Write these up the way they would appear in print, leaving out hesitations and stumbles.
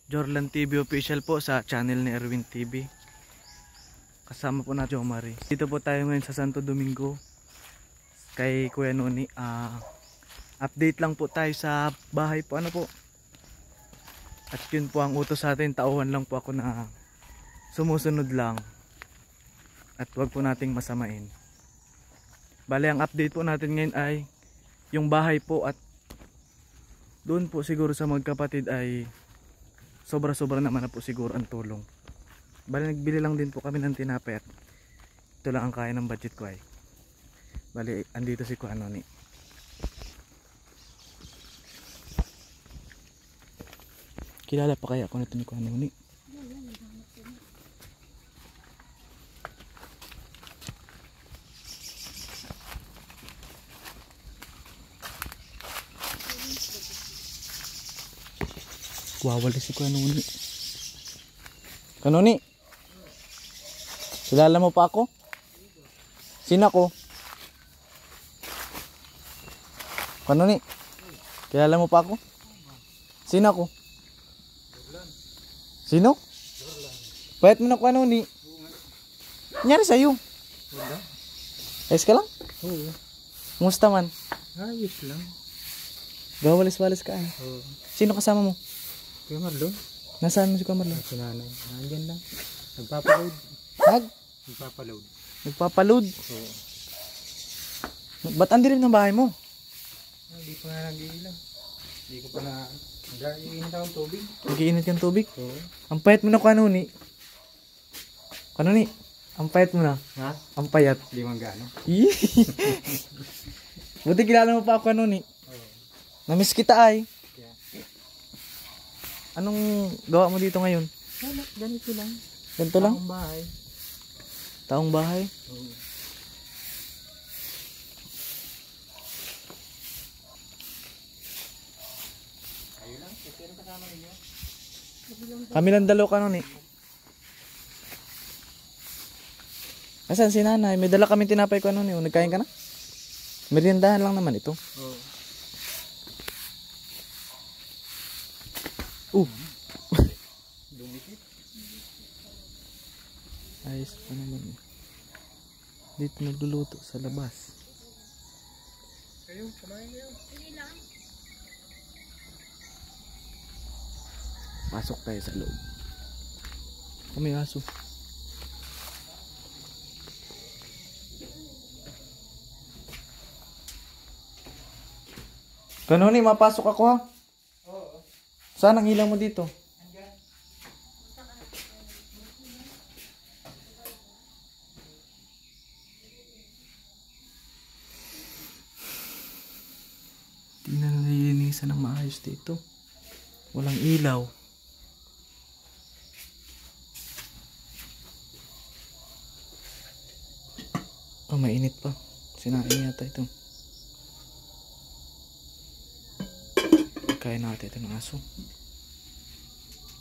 Jorlan TV official po sa channel ni Erwin TV. Kasama po natin Jomari. Dito po tayo ngayon sa Santo Domingo kay Kuya Noni. Update lang po tayo sa bahay po. Ano po? At yun po ang utos sa atin. Tauhan lang po ako na sumusunod lang. At wag po nating masamain. Bale, ang update po natin ngayon ay yung bahay po, at doon po siguro sa magkapatid ay sobra-sobra naman na po siguro ang tulong. Bale, nagbili lang din po kami ng tinapay at ito lang ang kaya ng budget ko ay. Bale, andito si Kuya Noni. Kilala pa kaya ako nito ni Kuya Noni? Wawali si Kuya Noni. Kuya Noni, kilala mo pa ako? Sino ako? Kuya Noni, kilala mo pa ako? Sino ako? Sino? Payat mo na Kuya Noni. Nangyari sa'yo? Ayos ka lang? Oo. Kumusta man? Ayos lang. Gawalis-walis ka eh. Oo. Sino kasama mo? Kuya Marlon? Nasaan mo si Kuya Marlon? Si nanay. Nandyan lang. Nagpapaload. Nagpapaload. Nagpapaload? Oo. Ba't ang dilim ng bahay mo? Hindi pa nga nag-iilang. Hindi ko pa na... Nag-iinit akong tubig. Nag-iinit kang tubig? Oo. Ang payat mo na Kuya Noni. Kuya Noni, ang payat mo na. Ha? Ang payat. Hindi man gano'n. Buti kilala mo pa ako Kuya Noni. Oo. Namiss kita ay. Yeah. Anong gawa mo dito ngayon? Wala, ganito lang. Ganito lang? Akong bahay. Taong bahay? Oo. Ayun lang. Kasi ano kasama ninyo? Kami lang dalaw Kuya Noni. Asan si nanay? May dala kami tinapay Kuya Noni. Nagkain ka na? Meriendahan lang naman ito. Oo. Dumikit. Ayos pa naman. Dito nagluluto sa labas. Kayo, kumain kayo. Pasok tayo sa loob. May aso. Kuya Noni, mapasok ako ha? Oo. Saan ang ilaw mo dito? Andyan. Di na nalilinisan ng maayos dito. Walang ilaw. Oh, mainit pa. Sinain yata ito. Kain natin ito ng aso.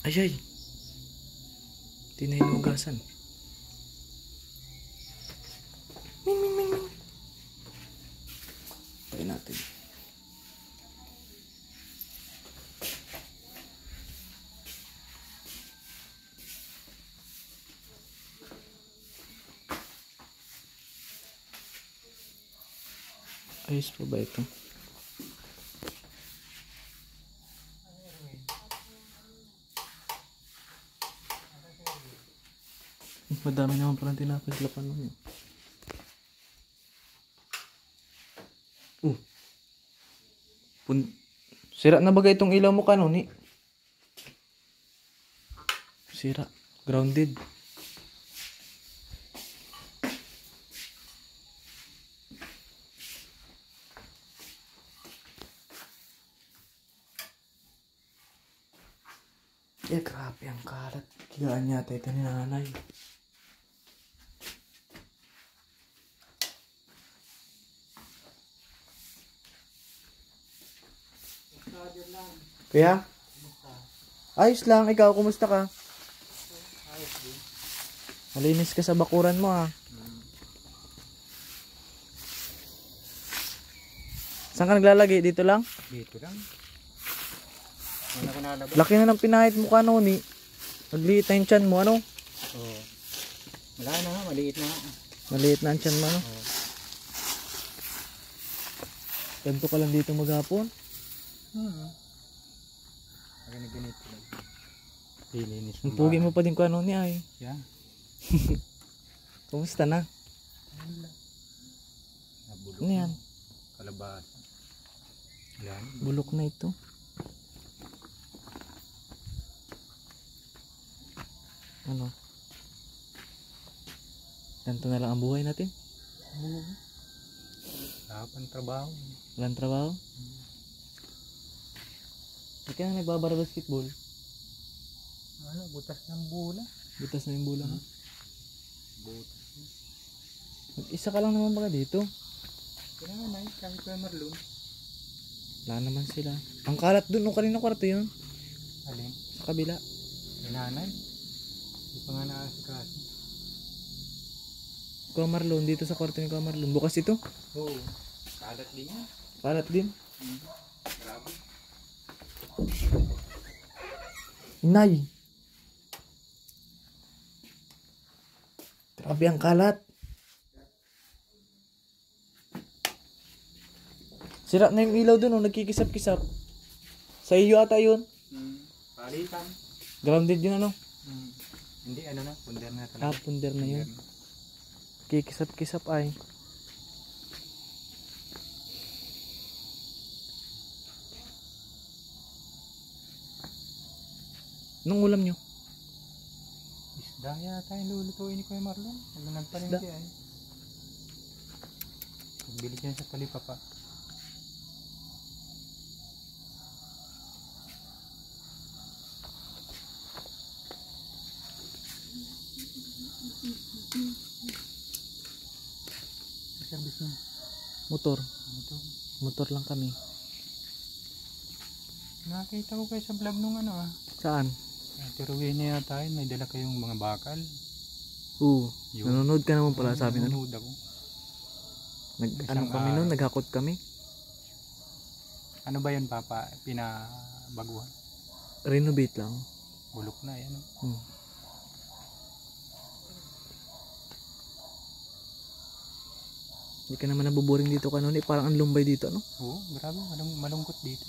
Ay ay. Di na hinugasan. Ming ming ming ming. Kain natin. Ayos pa ba ito? Madami naman palang tinapay sa lapan mo. Sira na bagay itong ilaw mo Kuya Noni? Sira. Grounded. Eh, grabe ang kalat. Kigaan yata ito ni nanay. Kuya? Ayos lang. Ikaw, kumusta ka? Ayos din. Malinis ka sa bakuran mo ha. Saan ka naglalagay? Dito lang? Dito lang. Wala ko nalabas. Laki na ng pinahit mo ka Noni. Nagliit na yung tiyan mo ano? Oo. Wala na, maliit na. Maliit na ang tiyan mo ano? Oo. Ganto ka lang dito maghapon. Ganito lang. Lilinis Ang pugi mo pa din ko Noni ay. Yan. Kumusta na? Nabulok Ano yan? Kalabasa. Yan. Bulok na ito. Ano? Ganito na lang ang buhay natin. Wala pang trabaho. Walang trabaho. Hindi ka na nagbabara basketball. Ano, butas ng bula. Butas na yung bola mo. Butas. Mag-isa ka lang naman baka dito. Kaya nga na, kahit ko Marlon. Wala naman sila. Ang kalat dun, nung kanina kwarto yun. Alin? Sa kabila. Nanay. Hindi pa nga naasikaso. Kuya Marlon, dito sa kwarto ni Kuya Marlon. Bukas ito. Oo. Kalat din yan. Kalat din. Grabe. Inay. Grabe ang kalat. Sira na yung ilaw dun, oh, nagkikisap-kisap. Sa iyo ata yun. Palitan. Grounded yun ano. Hindi, ano na, punder na talaga. Punder na yun. Kikisap-kisap ay. Anong ulam nyo? Isda yata yung lulutuin ni Kuya Marlon. Ano nagpalengke ay. Nagbili dyan sa Talipapa. Service mo. Motor. Ito. Motor lang kami. Nakita ko kayo sa vlog nung ano ah. Saan? Tiruin niya yata yun. May dala kayong mga bakal. Oo. Yun. Nanonood ka naman pala sabi nun. Nanonood ako. Ano kami nun? Naghakot kami. Ano ba yun Papa? Pinabaguhan? Renovate lang. Bulok na yan. Hindi ka naman nabuboring dito kanoni. Parang ang lumbay dito ano? Oo, grabe. Malungkot dito.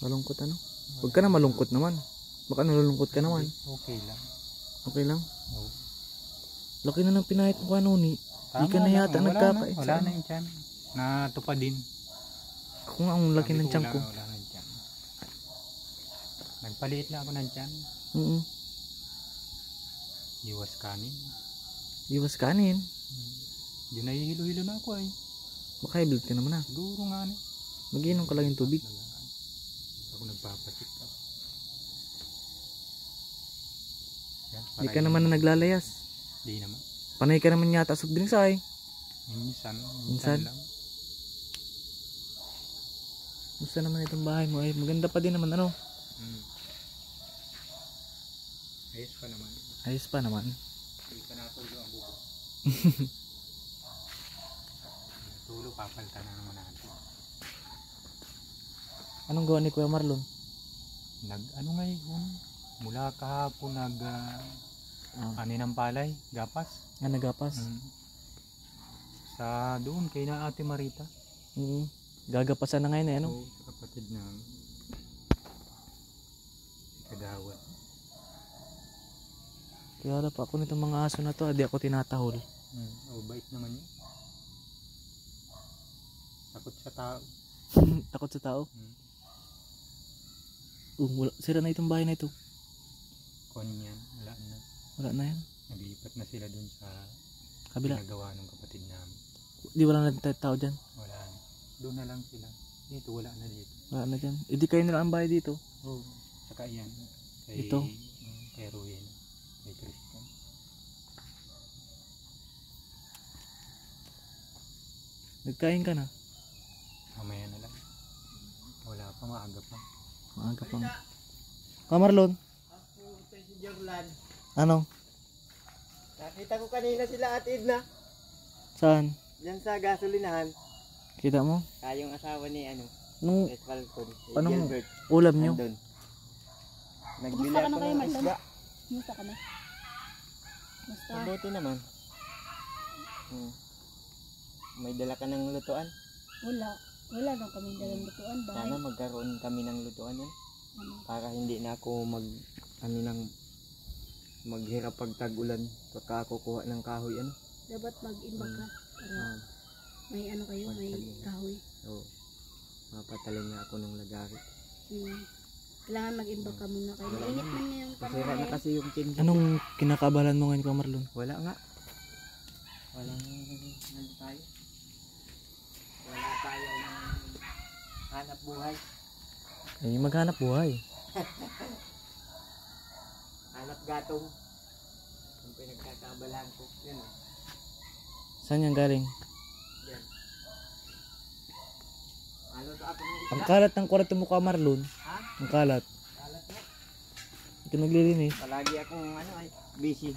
Malungkot ano? Huwag ka na malungkot naman. Baka nalulungkot ka naman. Okay lang. Okay lang. Oo. Laki na ng pinahit mo kanoni. Hindi ka na yata nagkakait. Wala na yung tiyan. Natupad din. Ako nga ang laki ng tiyan ko. Wala na yung tiyan. Nagpaliit lang ako ng tiyan. Iwas kanin. Iwas kanin. Yun ay hilo-hilo na ako ay. Baka high blood ka naman ah. Siguro nga ni. Mag-inom ka lang yung tubig. Ako nagpapatik ka. Hindi ka naman na naglalayas. Hindi naman. Panay ka naman yata soft drinks ay. Minsan lang. Gusto naman itong bahay mo ay maganda pa din naman ano. Ayos pa naman. Ayos pa naman. Hindi pa natulo ang buko. Tulo papalitan na naman natin. Anong gawa ni Kuya Marlon? Ano ngayon? Mula kahapon ani ng palay, gapas. Nagapas? Sa doon kay na Ate Marita. Gagapasan na ngayon eh ano? Oo, sa kapatid na Kagawad. Kaya harap ako nitong mga aso na to, hindi ako tinatahol. Bait naman yun. Takot sa tao. Takot sa tao? Sira na itong bahay na ito. Kunin yan, wala na. Wala na yan. Naglipat na sila dun sa kabila. Ginagawa ng kapatid namin. Di wala na tao dyan? Wala na. Doon na lang sila. Dito, wala na dito. Wala na dyan. Hindi kayo nila ang bahay dito? Oo. Saka yan. Ito? Kay Ruyen. Kay Christian. Nagkain ka na? Mamaya na lang. Wala pa, maaga pa. Maaga pang. Kamarlon? Si Jorlan. Ano? Nakita ko kanina sila Ate Edna. Saan? Diyan sa gasolinahan. Kita mo? Kayong asawa ni ano? Nung Ed Falcon. Si anong Gilbert. ulam nyo? Andun. Nagbili Kumusta ka ako na kayo, ng Marlon? isda. Kumusta ka na? Basta. Mabuti naman. May dala ka ng lutuan. Wala. Wala lang kami dalang lutuan. Bahay. Sana magkaroon kami ng lutuan yan. Ano? Para hindi na ako maghirap pag tag-ulan pagka kukuha ng kahoy ano. Dapat mag-imbak ka. Para Ah, may ano kayo, may Magtalin. kahoy. so, mapatalin na ako ng lagari. Kailangan mag-imbak ka muna kayo. Mainit man na yung Masira na panahon. kasi yung kinsi. Anong kinakabalan mo ngayon, Kuya Marlon? Wala nga. Walang ano tayo. Wala tayo ng hanap buhay. Ay, maghanap buhay. Hanap gatong. Yung pinagkakabalahan ko. Yan o. Saan yan galing? Yan. Ano to ako ng Ang isda? kalat ng kwarto mo, Kuya Marlon. Ha? Ang kalat. Kalat na. Hindi ka naglilinis. Palagi akong busy.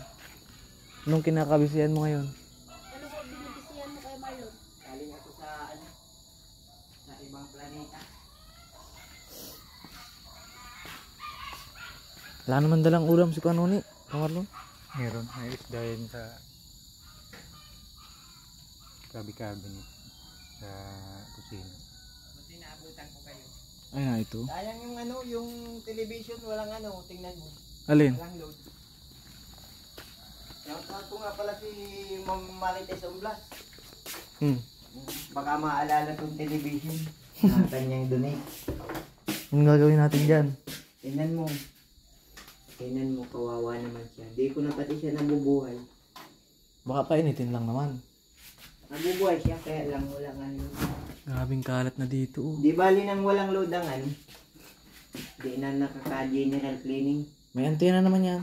Anong kinakabisihan mo ngayon? Ano po binibisihan mo kay Marlon? Galing ako sa sa ibang planeta. Wala naman dalang ulam si Kanuni, Kuya Marlon. Meron. May isda yun sa kabi-kabi niya. Sa kusina. Buti naabutan ko kayo. Ay na, ito. Sayang yung yung television walang tingnan mo. Alin? Walang load. Shoutout ko nga pala si Ma'am Marites Umblas. Baka maalala tong television na kanyang donate. Anong gagawin natin dyan? Tingnan mo. Tingnan mo, kawawa naman siya. Di ko na pati siya nabubuhay. Baka painitin lang naman. Nabubuhay siya, kaya lang walang Grabing kalat na dito. Oh. Di bali nang walang load ang di na nakaka-general cleaning. May antena naman yan.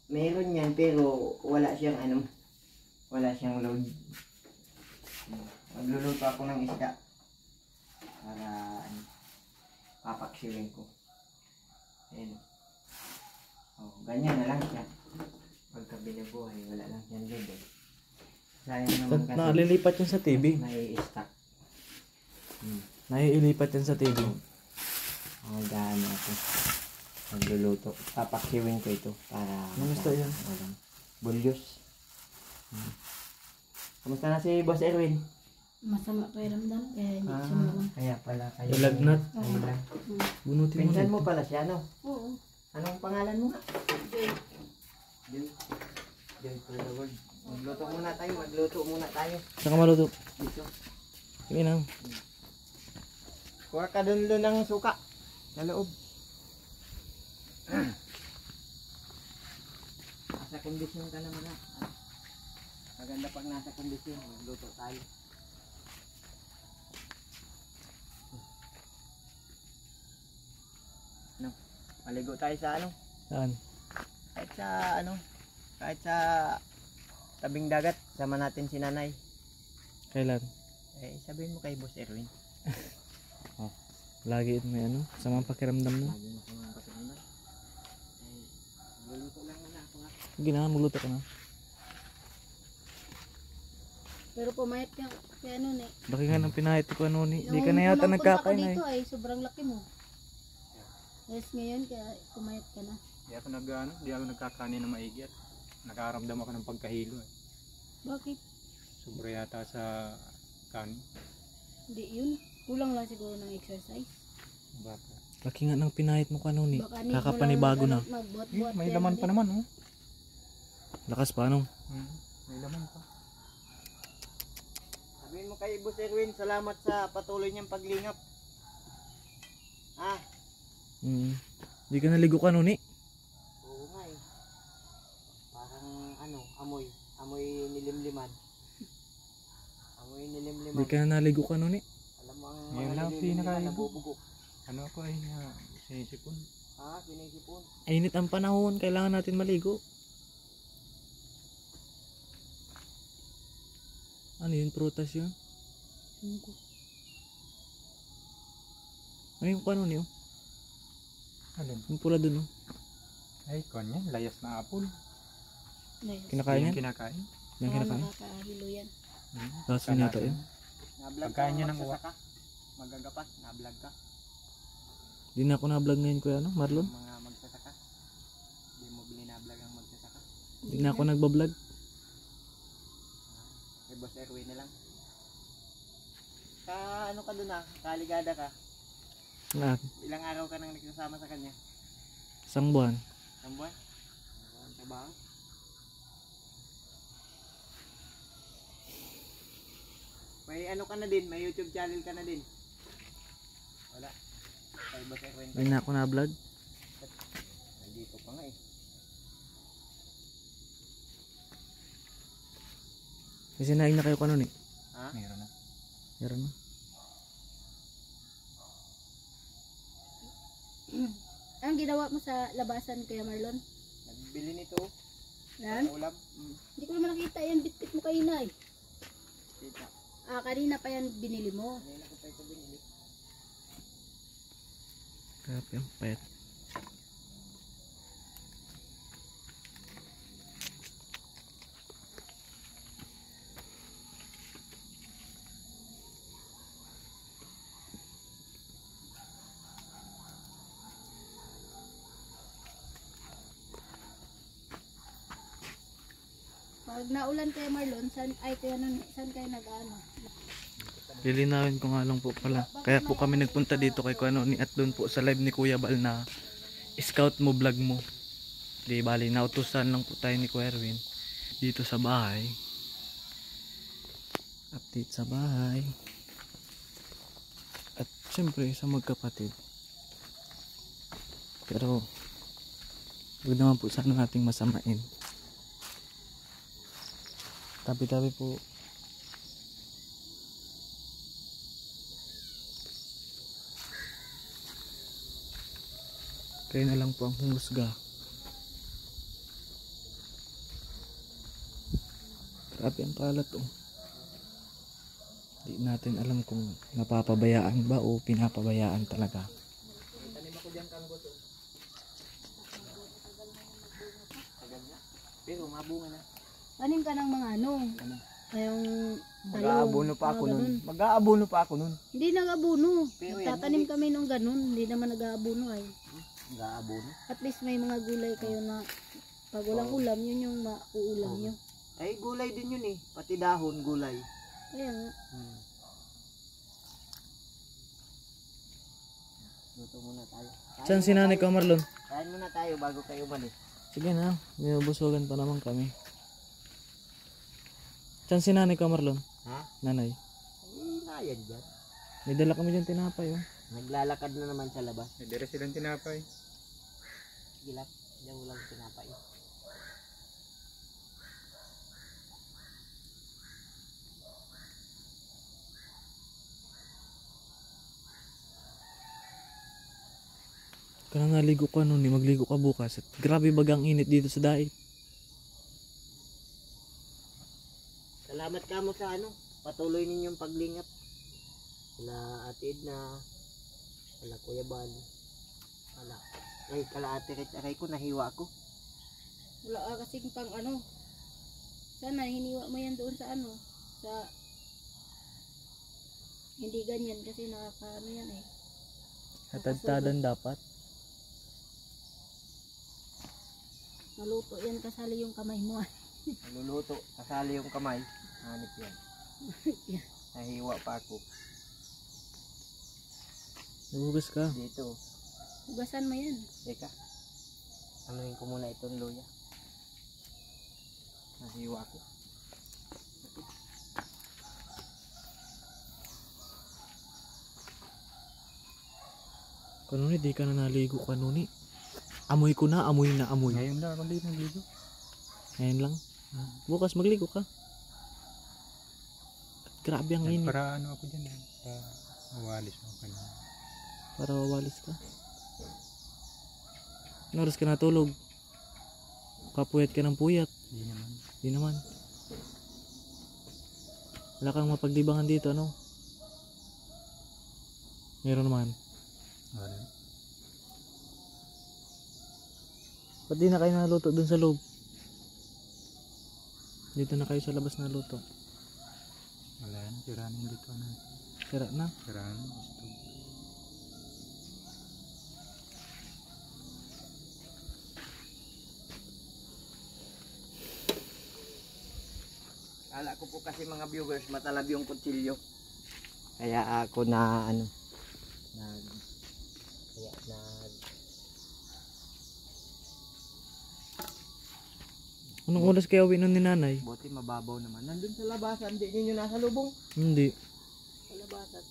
Meron yan, pero wala siyang wala siyang load. Magluluto ako ng isda. Para papaksiwin ko. Ayan. Oh, ganyan na lang siya. Pagka binubuhay, wala lang siyang load eh. Sayang naman kasi Nalilipat yan sa TV. may stock. Naiilipat yan sa TV. Magaano ako. Magluluto. Papaksiwin ko ito para Kamusta yan? walang bulyos. Kamusta na si Boss Erwin? Masama pakiramdam. Kaya hindi siya naman. Kaya pala kayo. Ilagnat. Kayo lang. Bunutin mo Pinsan rin. mo pala siya, no? Oo. Anong pangalan mo nga? Okay. Joy for the world. Magluto muna tayo. Saan ka maluto? Dito. Sige na. Kuha ka dun ng suka. Sa loob. Nasa kondisyon ka naman na. Maganda pag nasa kondisyon. Magluto tayo. Maligo tayo sa Saan? kahit sa tabing dagat, sama natin si nanay. Kailan? Sabihin mo kay Boss Erwin. Lagi may samang pakiramdam mo. Lagi mo sa mga pakiramdam. Luluto lang muna ako nga. Sige na, magluto ka na. Pero pumayat ka kay ano ni. Laki nga ng pinahit ko Kanuni. Di Nung ka na yata unang punta nagkakain ko ay. dito ay sobrang laki mo. Yes, ngayon kaya pumayat ka na. Di ako nagkakanin na maigi at nakaramdam ako ng pagkahilo eh. Bakit? Sobra yata sa kanin. Hindi yun. Kulang lang siguro ng exercise. Baka. Laki nga ng pinahit mo Kanuni. Baka need mo Kakapanibago lang na. magbuhat-buhat May yan, laman hindi? pa naman oh. Lakas pa ano? May laman pa. Sabihin mo kay Boss Erwin, salamat sa patuloy niyang paglingap. Di ka naligo Kanuni. Oo nga eh. Parang amoy nilimliman. Amoy nilimliman. Di ka na naligo Kanuni. Alam mo ang Ngayon mga lang nilimliman pinakain. na bubugok. Ano ako ay sinisipon. Sinisipon. Init ang panahon. Kailangan natin maligo. Ano yun? Prutas yun? Ano yung Kanuni oh? Alin? Yung pula dun oh. Ay, kanya, layas na apple. Yes. Kinakain yan? Kinakain. Yung Baka kinakain? nakakahilo yan. Tapos yun yata yun. Nablog Pagkain niya ng uwa. Magagapat, nablog ka. Di na ako na-vlog ngayon kuya Marlon. Mga magsasaka. Di na ako nagbablog. Kay Boss Erwin na lang. Ano ka dun kaligada ka? Na, Ilang araw ka nang nagsasama sa kanya? isang buwan. Isang buwan? Ang trabaho? May ano ka na din? May YouTube channel ka na din? Wala. Kay Boss Erwin ka. Di na ako na-vlog. Nandito pa nga eh. Kasi naing na kayo kanon eh. Ha? Meron na. Meron na. Anong ginawa mo sa labasan, Kuya Marlon? Nagbili nito. Yan? Ulam. Hindi ko naman nakita yan. Bit-bit mo kanina eh. Kita. Kanina pa yan binili mo. Kanina ko pa ito binili. Grabe ang payat. Pag naulan, Kuya Marlon, saan kayo nag-ano? Lilinawin ko nga lang po pala. Kaya po kami nagpunta dito kay Kuya Noni at doon po sa live ni Kuya Bal na scout mo vlog mo. Di bali, nautusan lang po tayo ni Kuya Erwin dito sa bahay. Update sa bahay. At syempre sa magkapatid. Pero huwag naman po sana nating masamain. Tabi-tabi po. Kayo na lang po ang humusga. Grabe ang kalat oh. Di natin alam kung napapabayaan ba o pinapabayaan talaga. Tanim ako dyan kang goto. Tagal na. Pero mabunga na. Tanim ka ng mga ano? Ngayong Mag-aabono pa ako nun. ganun. Mag-aabono pa ako nun. Hindi nag-abuno. Pero yan, Nagtatanim kami nung ganun. Hindi naman nag-aabuno ay. Mag-aabono. At least may mga gulay kayo na pag walang ulam, yun yung mauulam nyo. Ay, gulay din yun eh. Pati dahon, gulay. Kaya nga. Luto muna tayo. Saan si Nanay ko, Marlon? Kain muna tayo bago kayo umalis. Sige na, ninubusugan pa naman kami. Saan si Nanay ko, Marlon? Ha? Nanay. Ay, nayan dyan. May dala kami dyan tinapay oh. Naglalakad na naman sa labas. Dire silang tinapay. Gilak. Diyan mo lang tinapay. Kaya naligo ka nun, magligo ka bukas. At grabe bagang init dito sa daig. Salamat ka mo sa ano. Patuloy ninyong paglingap. Sila Ate Edna. Sila Kuya Bal. Wala. Ay, kala Ate Rich. Aray ko, nahiwa ako. Wala ka kasing pang ano. Sana hiniwa mo yan doon sa ano. Sa hindi ganyan kasi nakakaano yan eh. Hatad-tadan dapat. Maluto yan kasali yung kamay mo. Naluluto. Kasali yung kamay. Hanip yan. Nahiwa pa ako. Nagugas ka. Dito. Hugasan mo yan. Teka. Anuhin ko muna itong luya. Nahiwa ako. Kanuni, di ka na naligo kanuni. Amoy ko na, amoy na amoy. Ngayon lang ako dito nagligo. Ngayon lang. Bukas magligo ka. At grabe ang init. Para ano ako dyan eh. Para mawalis mo kanina. Para wawalis ka. Ano oras ka natulog? Kapuyat ka ng puyat. Hindi naman. Di naman. Wala kang mapagdibangan dito, ano? Meron naman. Wala. Ba't di na kayo naluto dun sa loob? Dito na kayo sa labas naluto. Wala na. Siraan yung dito na. Sira na. Siraan. Gusto. Kala ko po kasi mga viewers matalab yung kutsilyo. Kaya ako na ano kaya Anong oras kaya uwi nun ni nanay? buti mababaw naman. Nandun sa labasan, hindi ninyo nasa lubong. Hindi. Sa labasan.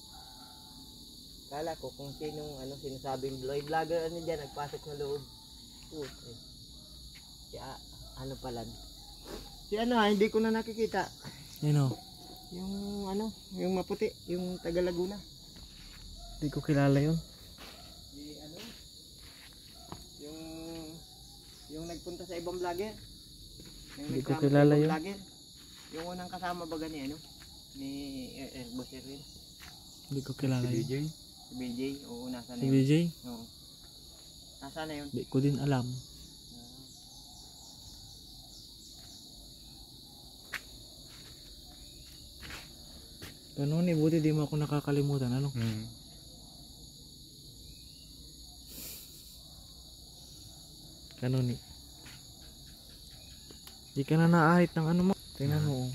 Kala ko kung sinong sinasabing vlogger diyan nagpasok na loob. Okay. Kaya ano pala. Si hindi ko na nakikita. Yun o. Yung maputi, yung taga Laguna. Hindi ko kilala yun. Si yung nagpunta sa ibang vlogger. Hindi ko kilala yun. Vlogger. Yung unang kasama baga ni Boss Erwin. Hindi ko kilala yun. BJ. Si BJ, oo, nasa na Si yun. BJ? Oo. Nasa na yun. Hindi ko din alam. Ganun eh, buti di mo ako nakakalimutan. Ano? Ganun eh. Di ka na naahit ng ano mo. Tingnan mo oh.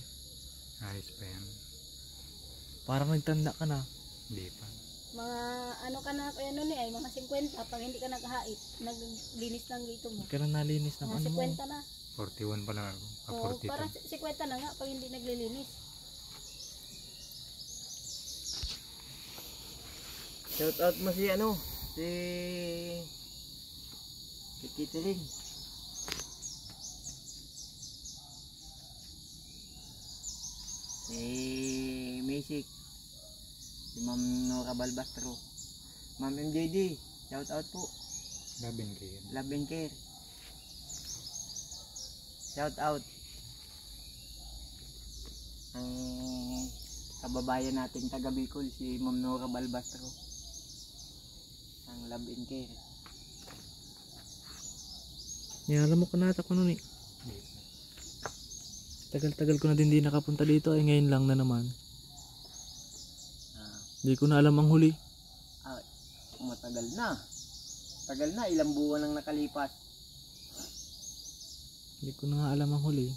Ayos pa yan. Parang nagtanda ka na. Hindi pa. Mga ano ka na kaya nun ay mga 50 pag hindi ka naghahait, naglinis lang dito mo. Di ka na nalinis ng Mga ano mo. 50 na. 41 pa lang ako. Oo, 42. parang 50 na nga pag hindi naglilinis. Shout out mo si si Kitty. Si Misik. Si Ma'am Nora Balbastro. Ma'am MJD, shout out po. Labing kayo. Love and care. Shout out. Ang kababayan nating taga Bicol, si Ma'am Nora Balbastro. Ang love and care. Alam mo ka na ako nun eh. Hindi pa. Tagal-tagal ko na din di nakapunta dito ay ngayon lang na naman. Hindi ko na alam ang huli. Matagal na. Tagal na, ilang buwan nang nakalipas. Hindi ko na nga alam ang huli.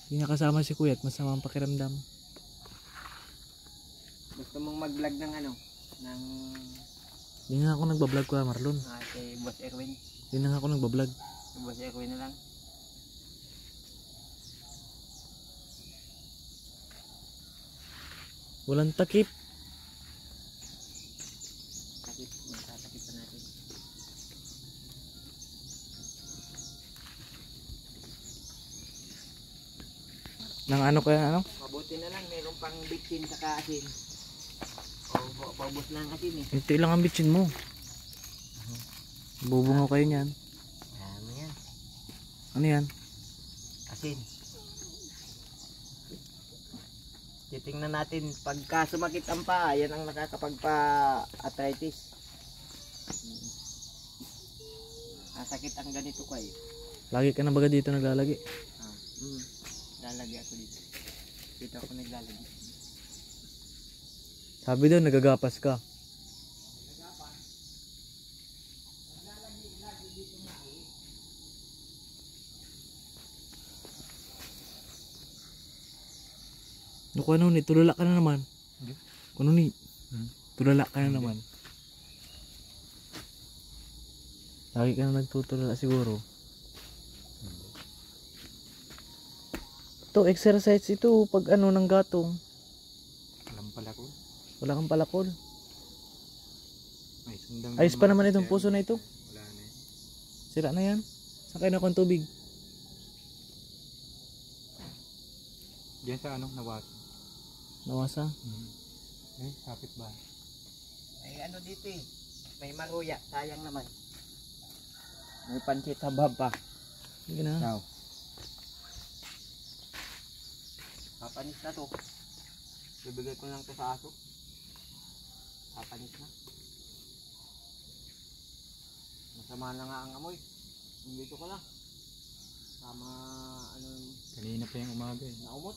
Hindi nakasama si Kuya at masama ang pakiramdam. Gusto mong mag-vlog ng ng Hindi na ako nagbablog Kuya Marlon. si Boss Erwin. Hindi na ako nagbablog. Si Boss Erwin na lang. Walang takip. Magtatakip pa natin. Nang ano kaya ano? Mabuti na lang, mayroon pang bitsin sa kaasin. Paubos na ang asin eh. Ito lang ang bitsin mo. Bubungo kayo niyan. Ano yan? Ano yan? Asin. Titingnan natin pagka sumakit ang paa, yan ang nakakapagpa-arthritis. Nasakit ang ganito ko eh. Lagi ka na baga dito naglalagi. Lalagay ako dito. Dito ako naglalagay. Sabi daw nagagapas ka. Kuno ni tulala ka na naman. Hindi. Kuno ni. Tulala ka na naman. Lagi ka na nagtutulala siguro. Ito exercise ito pag ano ng gatong. Alam pala ko. Wala kang palakol. Ay, sundang Ayos pa naman itong puso na ito. Wala na eh. Sira na yan. Saan kayo nakuha ng tubig? Diyan sa nawasa. Nawasa. Kapit ba? May dito eh. May maruya. Sayang naman. May pansit habab pa. Sige na. Now. Papanis na to. Bibigay ko lang to sa aso. Papanis na. Masama na nga ang amoy. Dito ko lang. Tama Kanina pa yung umaga eh. naumot.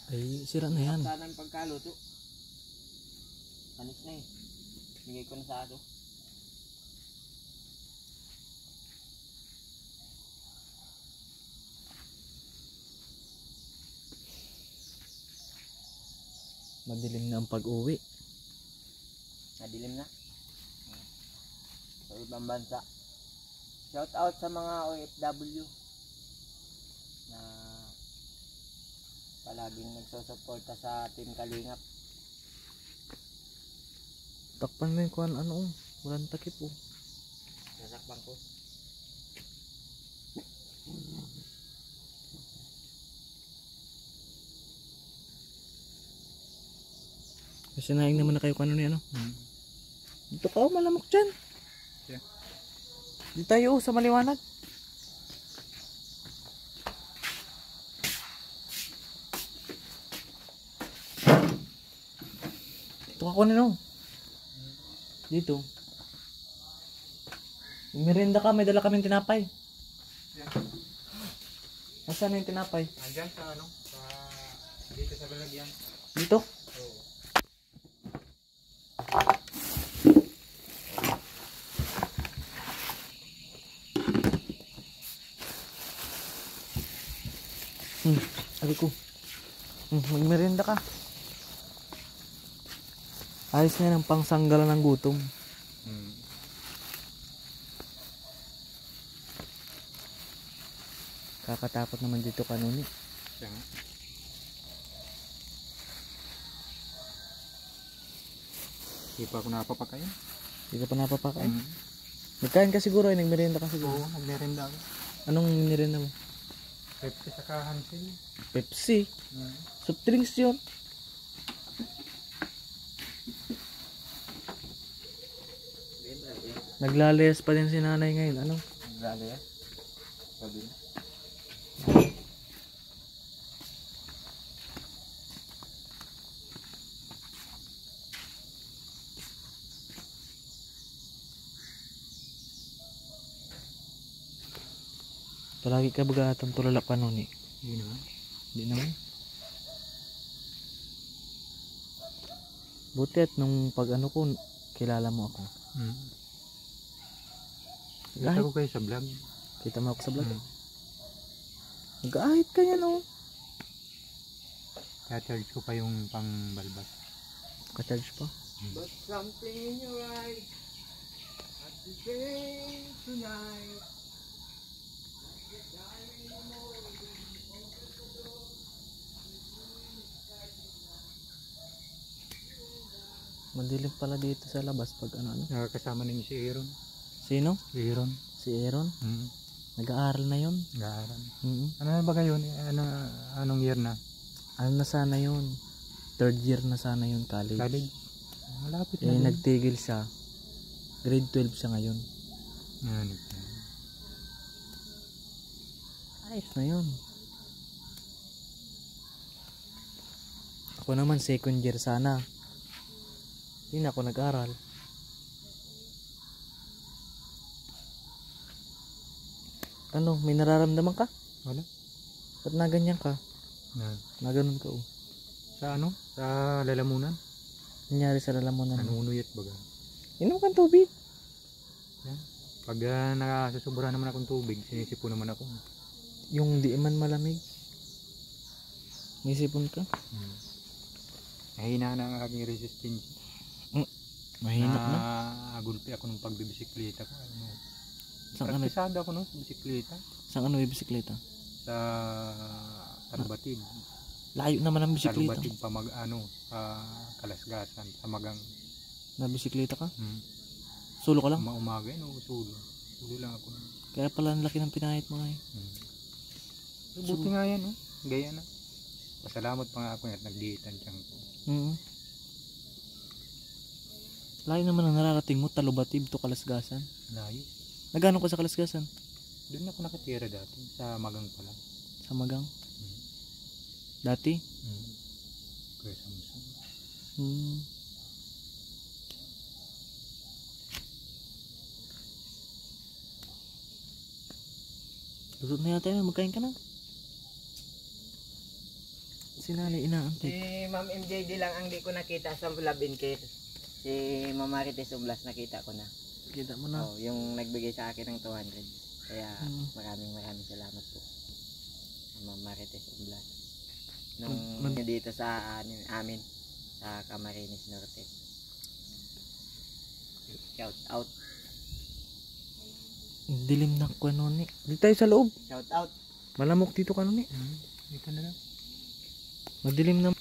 Ay, sira na yan. Sana ang pagkaluto. Panis na eh. Bigay ko na sa aso. Madilim na ang pag-uwi. Madilim na. Sa ibang bansa. Shout out sa mga OFW na palaging nagsusuporta sa Team Kalingap. Takpan mo yung kuhan, ano, walang takip oh. Nasakbang ko. Kasi naing naman na kayo kung ano ni ano. Dito ka oh, malamok dyan. Yeah. Dito tayo oh, sa maliwanag. Ito ka kunin oh. Dito. Merienda ka, may dala kaming tinapay. Yeah. Nasaan na yung tinapay? Andyan sa ano? Dito sa balagyan. Dito? Oo. Sabi ko. Magmerienda ka. Ayos na yan ang pangsanggalan ng gutom. Kakatakot naman dito kanuni. Siya nga. Hindi pa ako napapakain. Hindi ka pa napapakain. Nagkain ka siguro, nagmerienda ka siguro. Oo, nagmerenda ako. Anong merienda mo? Pepsi saka Hansel. Pepsi. Soft drinks yun. Naglalayas pa din si nanay ngayon. Ano? Naglalaya. Sabi na. Palagi ka baga atang tulala pa nun eh. Hindi naman. Hindi naman. Buti at nung pag ano ko, kilala mo ako. Nakita ko kayo sa vlog. Kita mo ako sa vlog. Nag-ahit ka yan oh. Kaya charge ko pa yung pang balbas. Ka-charge pa. But something in your eyes at the day tonight. Madilim pala dito sa labas pag ano. Nakakasama ninyo si Aaron. Sino? Si Aaron. Si Aaron? Nag-aaral na yun. Nag-aaral. Mm. Ano na ba ngayon? Anong year na? Ano na sana yun? Third year na sana yun, college. College? Malapit Eh, na. nagtigil siya. Grade 12 siya ngayon. Ano? Ayos na yun. Ako naman second year sana. Hindi na ako nag-aral. Ano, may nararamdaman ka? Wala. Ba't na ganyan ka? Na. Na ganun ka oh. Sa ano? Sa lalamunan? Nangyari sa lalamunan mo. Nanunuyot baga. Inom kang tubig. Yan. Pag nakasusobra naman akong tubig, sinisipo naman ako. Yung di man malamig. May sipon ka? Mahina na ang aking resistance. Mahina na. Agulpi ako ng pagbibisikleta ko. Saan ka Praktisado ako no, sa bisikleta. Saan ano yung bisikleta? Sa Tarubatid. Layo naman ang bisikleta. Tarubatid pa sa Kalasgasan, sa Magang. Na bisikleta ka? Solo ka lang? Umaga yun, sulo. Sulo lang ako. Kaya pala ang laki ng pinahit mo ngayon. Buti nga yan, no? Gaya na. Pasalamat pa nga ako at nagdiitan siyang ko. Layo naman ang nararating mo, Talubatib to Kalasgasan. Layo. Nagano ka sa Kalasgasan? Doon ako nakatira dati, sa Magang pala. Sa Magang? Dati? Kaya Samsung. Lusot na yata yun, magkain ka na. Si nanay Si inaantay. Ma'am MJD lang ang di ko nakita sa Love and Care. Si Ma'am Marites Ublas nakita ko na. Kita mo na. Oh, yung nagbigay sa akin ng 200. Kaya maraming salamat po. Ma'am Marites Ublas. Nung dito sa amin. sa Camarines Norte. Shout out. Dilim na kanoni. Dito tayo sa loob. Shout out. Malamok dito kanoni. Dito na lang. Madilim na.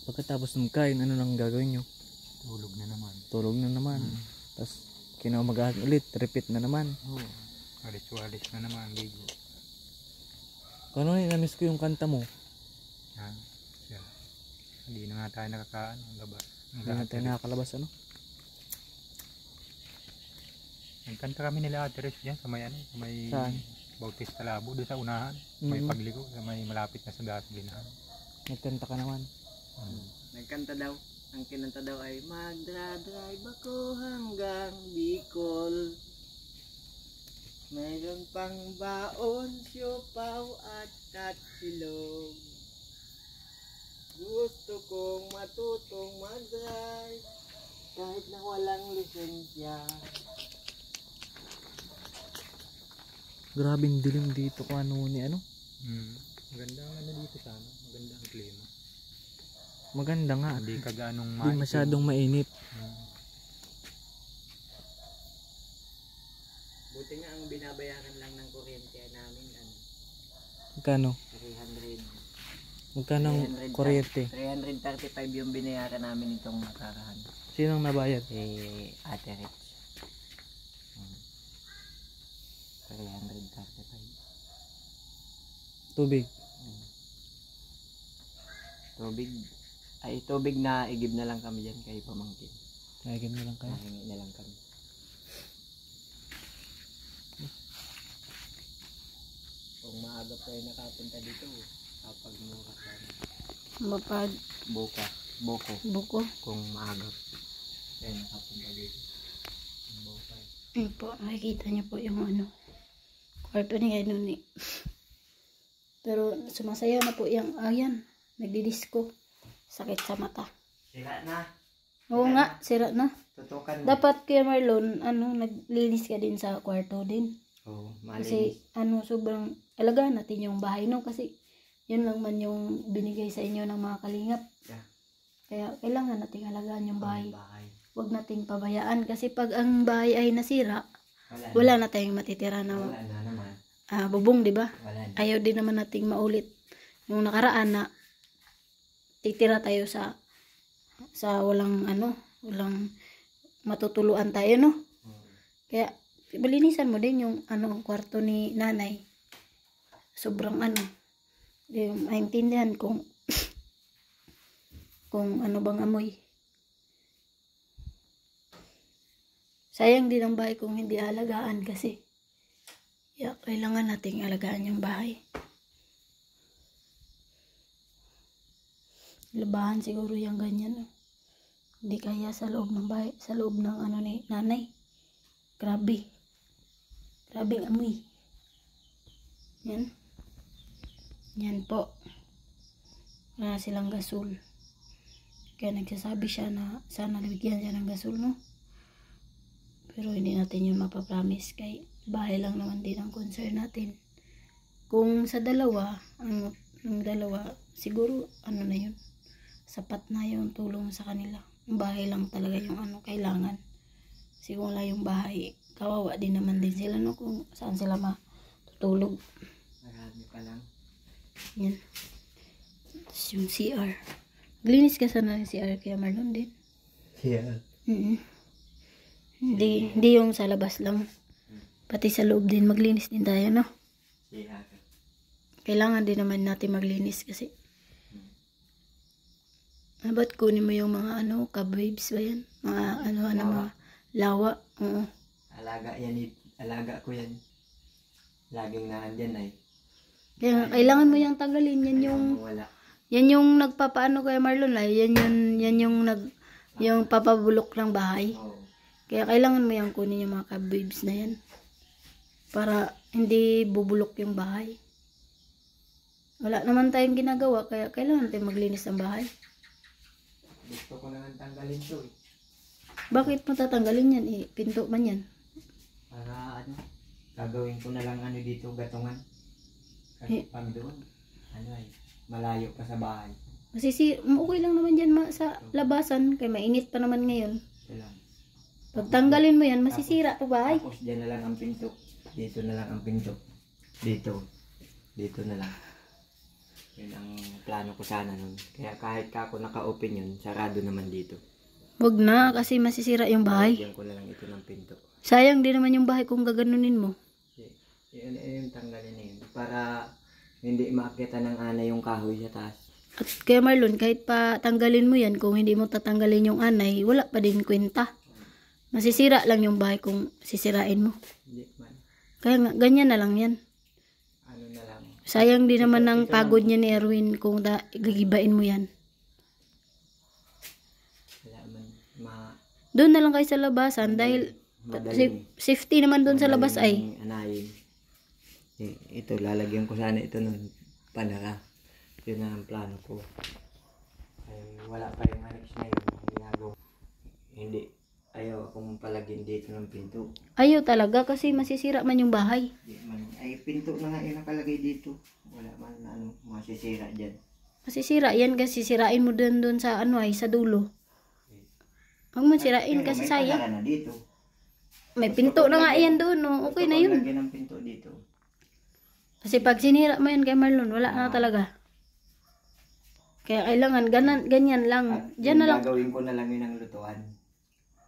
Pagkatapos ng kain, ano nang gagawin nyo? Tulog na naman. Tulog na naman. Tapos kinamagahan ulit, repeat na naman. Oo. Alis-walis na naman, ligo. Kano namiss ko yung kanta mo? Yan. Siya. Hindi na nga tayo nakakaano. Ang labas. Hindi na tayo nakakalabas ano? Nagkanta kami nila Ate Res dyan sa may ano, sa may Saan? Bautista Labo, doon sa unahan. May Mhm. pagligo, sa may malapit na sa gasolinahan. Nagkanta ka naman. Nagkanta daw. Ang kinanta daw ay magdra-drive ako hanggang Bicol. Mayroon pang baon, siopaw at katsilog. Gusto kong matutong mag-drive kahit na walang lisensya. Grabing dilim dito kung ano ni ano. Maganda ang ano dito sana. Maganda ang klima. Maganda nga. Hindi ka ganong Hindi masyadong mainit. Buti nga ang binabayaran lang ng kuryente namin ano, Magkano? 300. Magkano ang kuryente? 335 yung binayaran namin itong nakaraan. Sinong nabayad? Ate Rich. 335. Tubig. Tubig na igib na lang kami dyan kay pamangkin. Nagigim na lang kayo. Nahingi na lang kami. Kung maaga pa yung nakapunta dito, kapag mura lang. Mapag Boko. buko. Kung maaga kayo nakapunta dito. Boka. Ayun po, makikita niyo po yung ano, kwarto ni Ganon ni. Pero sumasaya na po yung, ayan, nagdidisco. Sakit sa mata. Sira na. Oo nga, sira na. Tutukan mo. Dapat kaya Marlon, naglinis ka din sa kwarto din. Oo, Kasi sobrang alagaan natin yung bahay no, kasi yun lang man yung binigay sa inyo ng mga kalingap. Yeah. Kaya kailangan nating alagaan yung bahay. bahay. Huwag nating pabayaan kasi pag ang bahay ay nasira, wala na tayong matitira na Wala na naman. bubong, di ba? Wala na. Ayaw din naman nating maulit yung nakaraan na titira tayo sa walang walang matutuluan tayo no. Kaya balinisan mo din yung kwarto ni nanay. Sobrang maintindihan kung kung ano bang amoy. Sayang din ang bahay kung hindi alagaan kasi kailangan nating alagaan yung bahay. Labahan siguro yung ganyan. No? Hindi kaya sa loob ng bahay, sa loob ng ni nanay. Grabe. Grabe ang amoy. Yan. Yan po. Wala silang gasol. Kaya nagsasabi siya na sana bigyan siya ng gasol, no? Pero hindi natin yun mapapromise kay bahay lang naman din ang concern natin. Kung sa dalawa, ang dalawa, siguro na yun. Sapat na yung tulong sa kanila. Yung bahay lang talaga yung kailangan. Kasi kung wala yung bahay, kawawa din naman din sila no kung saan sila matutulog. Marami pa lang. Yan. Tapos yung CR. Glinis ka sana ng CR kaya Marlon din. Yeah. Hindi yung sa labas lang. Pati sa loob din maglinis din tayo no. Yeah. Kailangan din naman natin maglinis kasi ba't kunin mo yung mga cobwebs ba yan? Mga mga lawa. Oo. Alaga ko yan. Laging naandyan ay. Kaya kailangan mo yung tanggalin. Yan yung nagpapaano kay Marlon ay. Yan yung papabulok ng bahay. Oh. Kaya kailangan mo yung kunin yung mga cobwebs na yan. Para hindi bubulok yung bahay. Wala naman tayong ginagawa kaya kailangan natin maglinis ng bahay. Gusto ko naman tanggalin to eh. Bakit mo tatanggalin yan? Pinto man yan. Para ano, gagawin ko na lang ano dito, gatungan. Kasi pag doon, ano ay, malayo pa sa bahay. Okay lang naman dyan sa labasan, kay mainit pa naman ngayon. Ito lang. Pag tanggalin mo yan, masisira pa ba? Tapos dyan na lang ang pinto. Dito na lang ang pinto. Dito. Dito na lang. Yun ang plano ko sana nun. Kaya kahit ako naka-open yun, sarado naman dito. Wag na, kasi masisira yung bahay. Lagyan ko na lang ito ng pinto. Sayang din naman yung bahay kung gaganunin mo. Yun yung tanggalin na yun. Para hindi makita ng anay yung kahoy sa taas. At kaya Marlon, kahit pa tanggalin mo yan, kung hindi mo tatanggalin yung anay, wala pa din kwenta. Masisira lang yung bahay kung sisirain mo. Hindi man. Kaya nga, ganyan na lang yan. Ano na lang. Sayang din naman ng pagod niya ni Erwin kung gigibain mo yan. Wala man. Doon na lang kayo sa labasan dahil safety naman doon sa labas ay. Anayin. Ito, lalagyan ko sana ito ng panara. Yun na ang plano ko. Ay, wala pa yung annex na yun. Ginagawa. Hindi. Ayaw akong palagyan dito ng pinto. Ayaw talaga kasi masisira man yung bahay. Ay, pinto na nga yung nakalagay dito. Wala man ano, masisira dyan. Masisira yan kasi sirain mo doon sa ano ay sa dulo. Huwag mo sirain kasi sayang. May panara na dito. May pinto na nga yan doon. No? Okay na yun. Lagyan ng pinto dito. Kasi pag sinira mo yan kay Marlon, wala na talaga. Kaya kailangan ganyan lang. Diyan na lang. Gagawin ko na lang yun ang lutuan.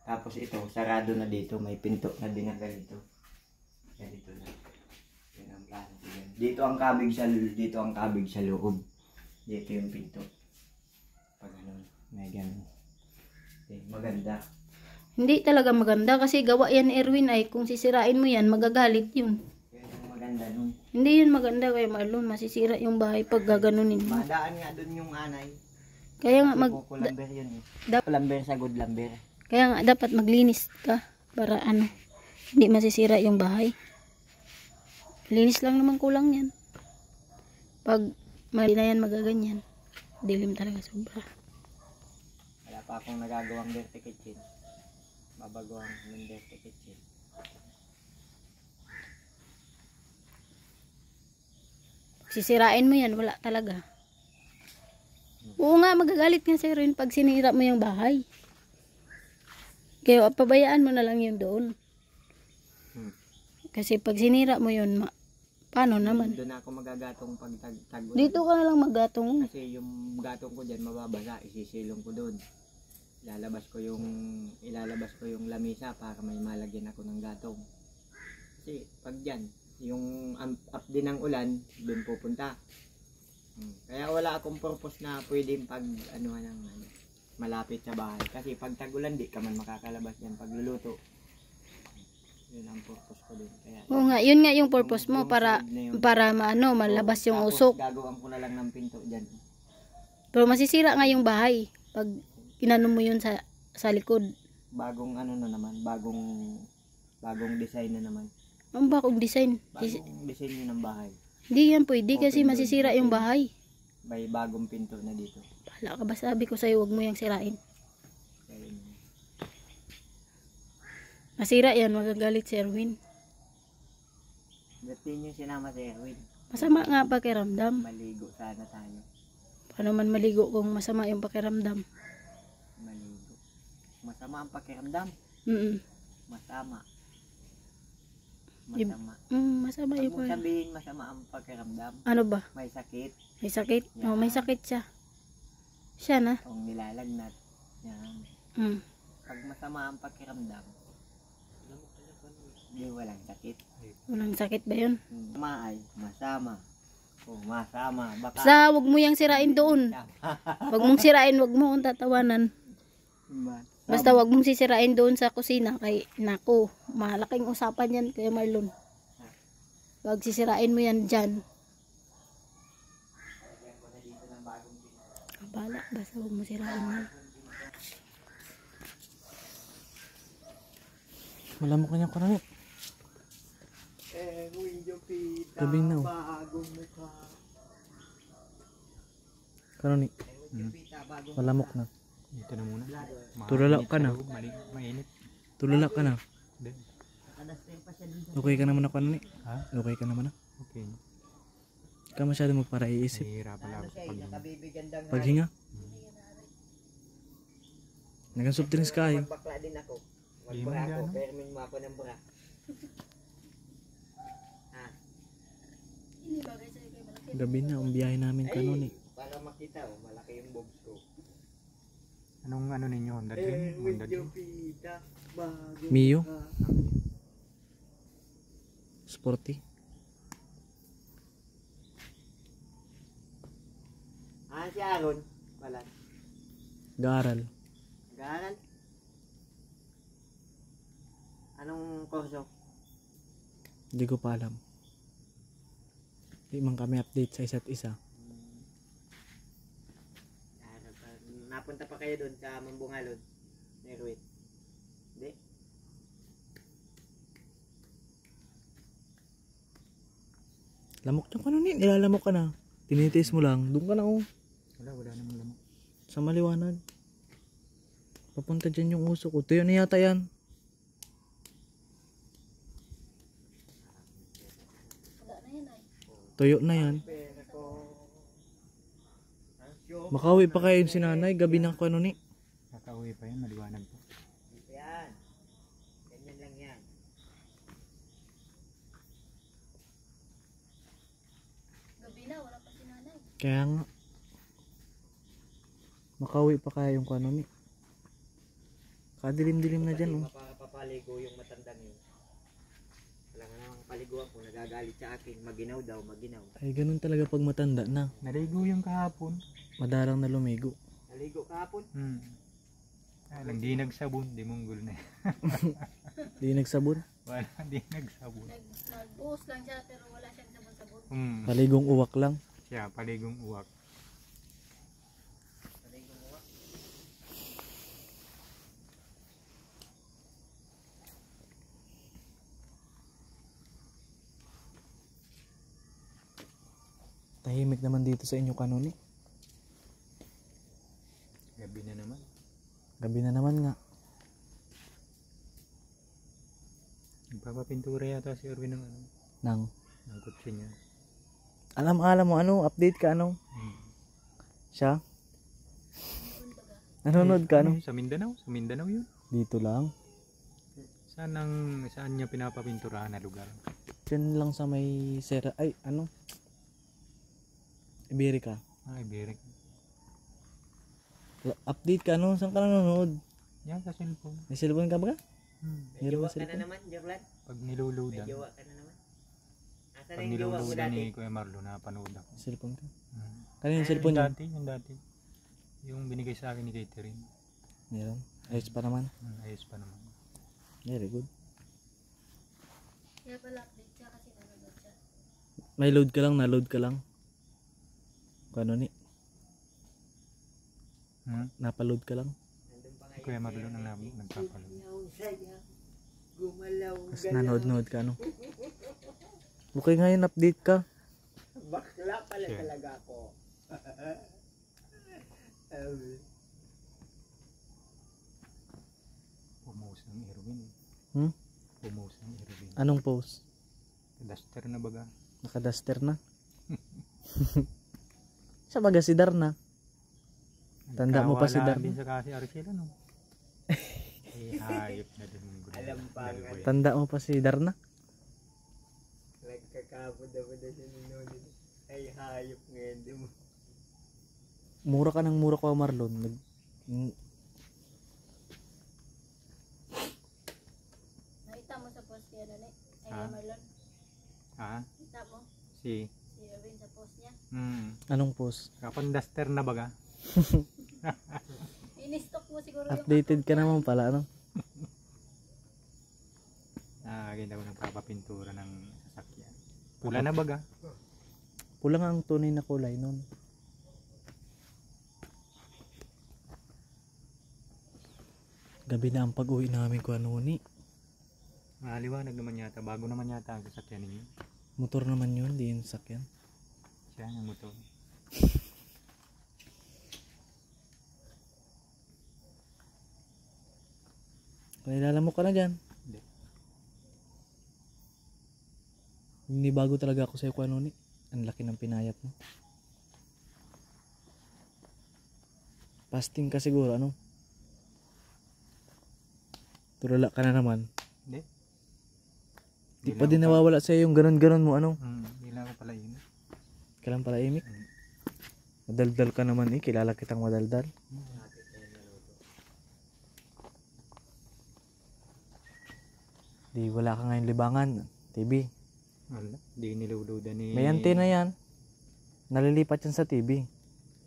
Tapos ito, sarado na dito. May pinto na din na ganito. Ganito na. Yun ang plano ko yan. Dito ang kabig sa loob. Dito yung pinto. Pag ano, may ganun. Okay, maganda. Hindi talaga maganda kasi gawa yan ni Erwin ay kung sisirain mo yan, magagalit yun. Yan ang maganda nun. Hindi yun maganda kay Marlon, masisira yung bahay pag gaganunin mo. Madaan nga dun yung anay. Kaya nga Kulamber yun eh. Kulamber sa good lamber. kaya nga dapat maglinis ka para ano, hindi masisira yung bahay. Linis lang naman kulang yan. Pag mali na yan magaganyan, dilim talaga sobra. Wala pa akong nagagawang dirty kitchen. Babagawang ng dirty kitchen. Sisirain mo yan, wala talaga. Oo nga, magagalit nga si Erwin pag sinira mo yung bahay. Kaya pabayaan mo na lang yun doon. Kasi pag sinira mo yun, paano naman? Doon ako magagatong pag tag-ulan. Dito ka na lang maggatong. Kasi yung gatong ko dyan mababasa, isisilong ko doon. Ilalabas ko yung lamisa para may malagyan ako ng gatong. Kasi pag dyan, yung up din ng ulan, doon pupunta. Kaya wala akong purpose na pwedeng pag anuhan ng malapit sa bahay. Kasi pag tag-ulan, di ka man makakalabas yan pagluluto. Yun ang purpose ko din. Kaya, Oo nga, yun nga yung purpose mo para malabas yung tapos, usok. Gagawin ko na lang ng pinto dyan. Pero masisira nga yung bahay pag inano mo yun sa likod. Bagong ano na naman, bagong design na naman. Ang bakong design? Bagong design yun ng bahay. Hindi yan pwede kasi masisira yung bahay. May bagong pinto na dito. Bahala ka ba, sabi ko sa'yo, huwag mo yung sirain. Kaya yun. Masira yan, magagalit si Erwin. Ba't din yung sinama si Erwin? Masama nga pakiramdam. Maligo sana tayo. Paano man maligo kung masama yung pakiramdam? Maligo. Masama ang pakiramdam. Masama. Masama Pag yung mo sabihin masama ang pakiramdam. Ano ba? May sakit. May sakit? Yeah. Oh, may sakit siya. Siya na? Kung nilalagnat. Yan. Pag masama ang pakiramdam, di walang sakit. Walang sakit ba yun? Masama ay masama. Kung masama, baka... Basta wag mo yung sirain doon. Wag mong sirain, wag mo kung tatawanan. Basta wag mong sisirain doon sa kusina kay nako, malaking usapan yan kay Marlon. Pag sisirain mo yan dyan. Bala, basta wag mo sirain yan. Wala mo kanyang kunanit. Gabi na oh. Karon ni. Malamok na. Dito na muna. Tulala ka na. Mainit. Tulala ka na. Nakadaster pa siya dun sa... Okay ka naman ako ano ni? Ha? Okay ka naman na? Okay. Hindi ka masyado magpara-iisip. Nahihirapan lang Ano ako siya, sa nakabibigandang Paghinga. Nagan-soft drinks ka eh. Magbakla din ako. Di Magbra man ako, gano'n. permin mo ako ng bra. Ha? Hindi bagay sa'yo kayo malaki. Gabi na, ang biyahe namin ka nun eh. Para makita, oh, malaki yung bobs ko. Anong ano ninyo? Honda Dream? Honda Dream? pita, bago Mio? Sporty. Si Aaron, pala. Garal. Garal. Anong kurso? Hindi ko pa alam. Di man kami update sa isa't isa. Napunta pa kayo doon sa Mambungalon, Nerwit. Hindi? Lamok niyo ka nun eh. Nilalamok ka na. Tinitiis mo lang. Doon ka na oh. Wala namang lamok. Sa maliwanag. Papunta dyan yung uso ko. Tuyo na yata yan. Wala na yan ay. Tuyo na yan. Makawi pa kayo yung sinanay. Gabi na ko ano ni. Kakauwi pa yan, maliwanag pa. Yan. Ganyan lang yan. Gabi na, wala pa si nanay. Kaya nga. Makawi pa kaya yung ano ni. Kadilim-dilim na dyan oh. Papaligo yung matandang yun. Wala nga namang paliguan kung nagagalit sa akin. Maginaw daw, maginaw. Ay ganun talaga pag matanda na. Naligo yung kahapon. Madarang na lumigo. Naligo kahapon. Lang di nagsabon, di munggol na. Di nagsabon. Wala, di nagsabon. Nag-buhos lang siya pero wala siyang sabon-sabon. Paligong uwak lang. Siya, paligong uwak. Tahimik naman dito sa inyo kanoni. Gabi na naman. Gabi na naman nga. Nagpapapintura yata si Erwin ng ano, Nang. ng kutsi niya. Alam mo ano, update ka ano? Siya? Nanonood ka ano? Sa Mindanao? Sa Mindanao yun. Dito lang. Saan niya pinapapinturahan na lugar? Diyan lang sa may Sera, ay ano? Iberica. Iberic. Update ka ano? Saan ka nanonood? Yan sa cellphone. May cellphone ka ba? May Meron jowa ba ka na cellphone? naman, Jorlan. Pag May niluludan. jowa ka na naman. Asan Pag na yung jowa mo niluludan dati? ni Kuya Marlo, napanood ako. Cellphone ka? Hmm. Kanina yung cellphone niya? Yung dati. Yung binigay sa akin ni Catherine. Meron. Ayos pa naman. Ayos pa naman. Very good. Kaya pala update siya kasi nanonood siya. May load ka lang, na-load ka lang. Kung ano ni? Napaload ka lang. Nandun pa Si ngayon Kuya Marlo siya. nang nagpapalo. Ang saya. Gumalaw, Tapos galaw. nanood-nood ka ano. Okay ngayon, update ka. Bakla pala Siya. talaga ako. Pumos ng Erwin. Pumos ng Erwin. Anong post? Duster na baga. Nakaduster na. Sa baga si Darna. Tanda mo pa si Nagkawala Darna. din sa kasi Arcel ano. Hayop na din mong gulo. Alam pa nga. Tanda mo pa si Darna. Nagkakapod ako na siya nunod. Ay, hayop ngayon. Di mo. Mura ka ng mura ko Marlon. Nakita mo sa post niya na ay Ha? Marlon. Ha? Nakita mo Si si Erwin sa post niya. Anong post? Kapag duster na baga. Ini-stock mo siguro Updated ka naman pala ano. Nakakita ko ng papapintura ng sasakyan. Pula na baga. Pula nga ang tunay na kulay nun. Gabi na ang pag-uwi namin ko ano ni. Maliwanag naman yata. Bago naman yata ang sasakyan ninyo. Motor naman yun, di yung sakyan. Siya ang motor. Kaya mo ka na dyan. Hindi. Ninibago talaga ako sa'yo kung ano ni. Ang laki ng pinayat mo. Fasting ka siguro, ano? Tulala ka na naman. Hindi. Di pa din nawawala sa'yo yung ganon-ganon mo, ano? Hindi lang ako pala yun. Kailan pala imik? Madaldal ka naman eh. Kilala kitang madaldal. Di wala ka ngayon libangan. TV. Wala. Hindi niluludan ni... May antena yan. Nalilipat yan sa TV.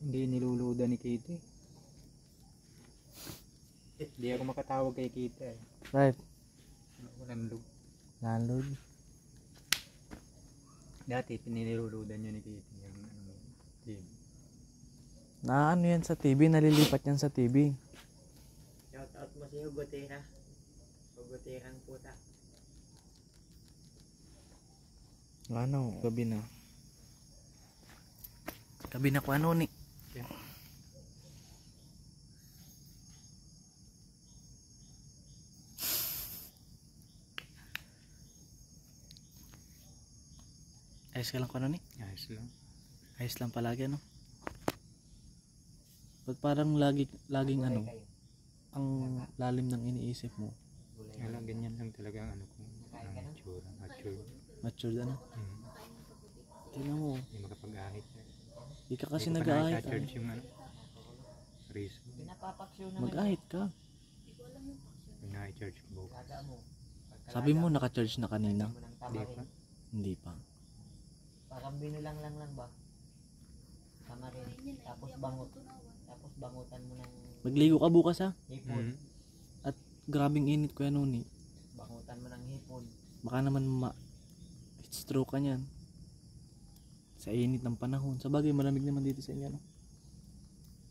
Hindi niluludan ni Kita eh. Hindi ako makatawag kay Kita eh. Right. Walang lug. Landlord. Dati piniluludan niya ni Kita yung TV. Na ano yan sa TV. Nalilipat yan sa TV. Shout out mo si Hugotera. Hugoterang puta. Ano? Gabi na. Gabi na ko ano ni. Ayos ka lang ko ano ni? Ayos lang. Ayos lang palagi ano? Ba't parang laging ano? Ang lalim ng iniisip mo. Wala, ganyan lang talaga ang ano kung ang itsura. Matured ano? Tingnan mo. Hindi makapag-ahit. Di ka kasi Hindi ko pa nag-ahit. nakaka-charge yung ano. Reason. Pinapapaksyo naman. Mag-ahit ka. Yung nakaka-charge ko bukas. Kada mo. Sabi mo naka-charge na kanina. Mo ng Hindi pa. tamarin. Hindi pa. Parang binulang lang ba? Tamarin. Tapos bangot. Tapos bangutan mo ng Magligo ka bukas ha. hipon. At grabing init ko yan ni. Bangutan mo ng hipon. Baka naman stroke ka niyan. Sa init ng panahon. Sa bagay malamig naman dito sa inyo no.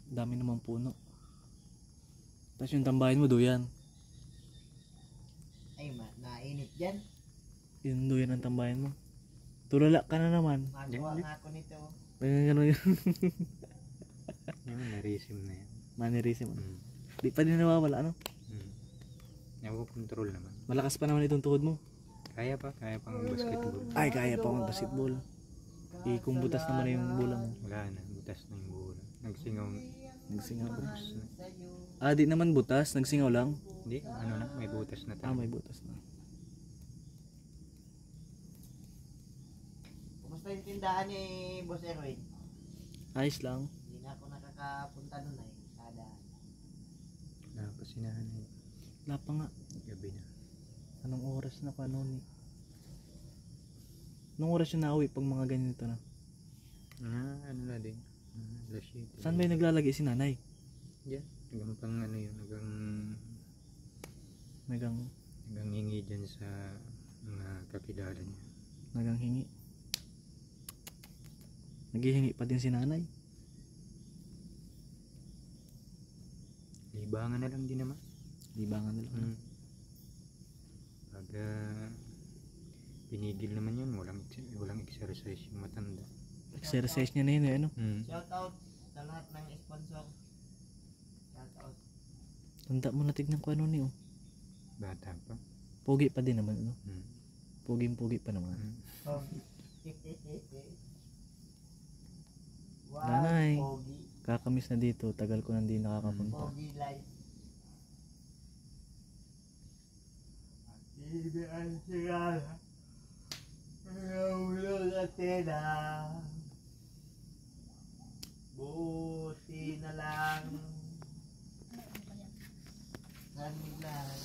Dami namang puno. Tapos yung tambahin mo doyan. Ay, nainit dyan. Yun doyan ang tambahin mo. Tulala ka na naman. Magawa nga ako nito. Ganun yun. Yung naresim na yan. Mannerism. Di pa din nawawala ano. Nakukontrol naman. Malakas pa naman itong tuhod mo. Kaya pang basketball. Ay kaya pa akong basketball. Kung butas naman na yung bola mo. Wala na, butas na yung bola. Nagsingaw. Nagsingaw. Butas na. Ah di naman butas. Nagsingaw lang. Hindi, ano na, may butas na Ah tayo. may butas na. Kumusta yung tindahan ni Boss Erwin? Ayos lang. Hindi na ako nakakapunta nun ay. Kada. Napasinahan na yun. Wala pa nga. Gabi na. Anong oras na paano ni? Anong oras yung nauwi pag mga ganito na? Ano na din. Alas 7. Saan ba yung naglalagay si nanay? Diyan. Hanggang pang ano yun. Nagang Hanggang hingi dyan sa mga kakilala niya. nagang hingi. Naghihingi pa din si nanay. Libangan na lang din naman. Libangan nila. Pag pinigil naman yun, walang exercise yung matanda. Exercise niya na yun eh, ano? Shout out sa lahat ng sponsor. Shout out. Tanda mo na tignan ko ano ni oh. Bata pa. Pogi pa din naman ano? Mm. Pogi pa naman. Oh. Wow, Nanay. pogi. Kakamiss na dito, tagal ko nang di nakakapunta. Pogi life. Hindi ang sigala. Ulo na tela. Buti na lang. Sanilay.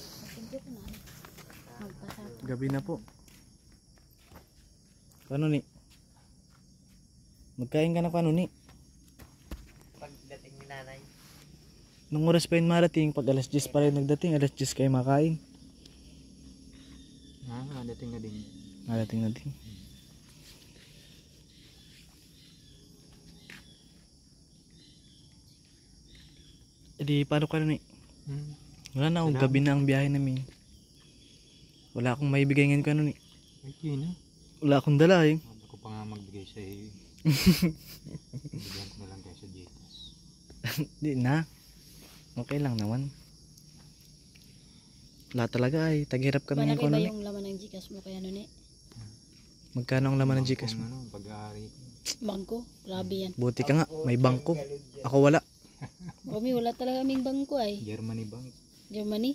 Gabi na po. Paano ni? Magkain ka na paano ni? Pagdating ni nanay. Nung oras pa yun marating, pag alas 10 pa rin nagdating, alas 10 kayo makain. Dating na din. Marating na din. E di, paano ka na ni? Wala na akong gabi na ang biyahe namin. Wala akong maibigay ngayon ka ni. Ay, yun ah. Wala akong dala eh. Ako pa nga magbigay sa iyo. Bigyan ko na lang kayo sa Gcash. Di na. Okay lang naman. Wala talaga ay. Taghirap kami Malaki ngayon ba ni. yung laman ng Gcash mo kaya nun eh? Magkano ang laman ng Gcash mo? Ano, pag-aari ko. Bangko. Grabe yan. Buti ka nga, may bangko. Ako wala. Kami wala talaga kaming bangko ay. Germany Bank. Germany.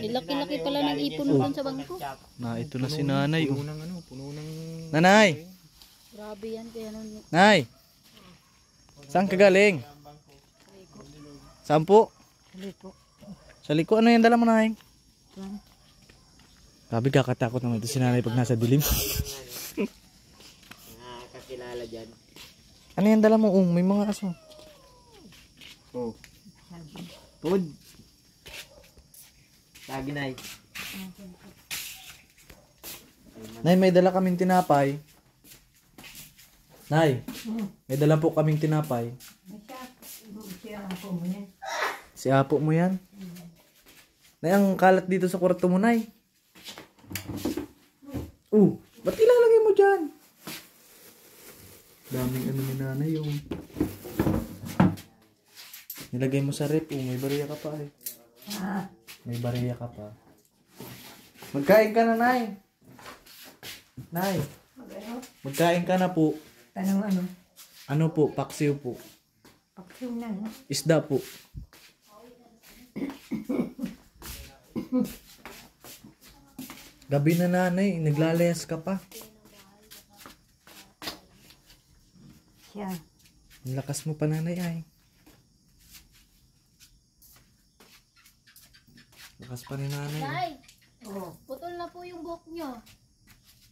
Laki-laki pala ng ipon mo dun sa bangko. Na ito na si nanay. Puno ng ano, puno ng... Nanay! Grabe yan. Kaya nun. Nay! Saan ka galing? Saan po? Liko. Sa liko, ano yung dala mo, Nay? Grabe, kakatakot naman ito si nanay pag nasa dilim. Nakakakilala dyan. Ano yung dala mo? May mga aso. Oh. Food. Lagi na eh. Nay, may dala kaming tinapay. Nay, may dala po kaming tinapay. Si Apo mo yan? Nay, ang kalat dito sa kwarto mo, Nay. Ba't ilalagay mo dyan? Daming ano ni nanay, oh. Nilagay mo sa rep, may bariya ka pa, eh. May bariya ka pa. Magkain ka na, Nay. Nay. Magkain ka na po. Tanong ano? Ano po? Paksiw po. Paksiw na, no? Isda po. Gabi na, nanay, naglalayas ka pa. Siya. Ang lakas mo pa, nanay, ay. Lakas pa ni nanay. Nay, Oo. putol na po yung buhok nyo.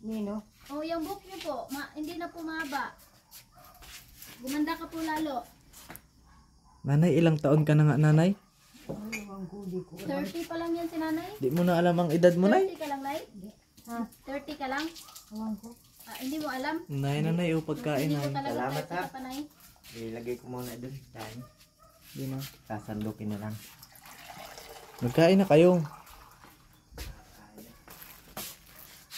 Nino? Oh, yung buhok nyo po. Hindi na po mahaba. Gumanda ka po lalo. Nanay, ilang taon ka na nga, nanay? Ang kuli ko. 30 pa lang yan si nanay. Di mo na alam ang edad mo, nay. 30 ka lang, Nay? Ha? 30 ka lang? Awan ko. Hindi mo alam? Nay, nanay, o pagkain, Hindi mo nay. talaga Salamat, 30 ka pa, Nay. Ilagay ko muna dun. Dahil Di na. sasandukin na lang. Magkain na kayo.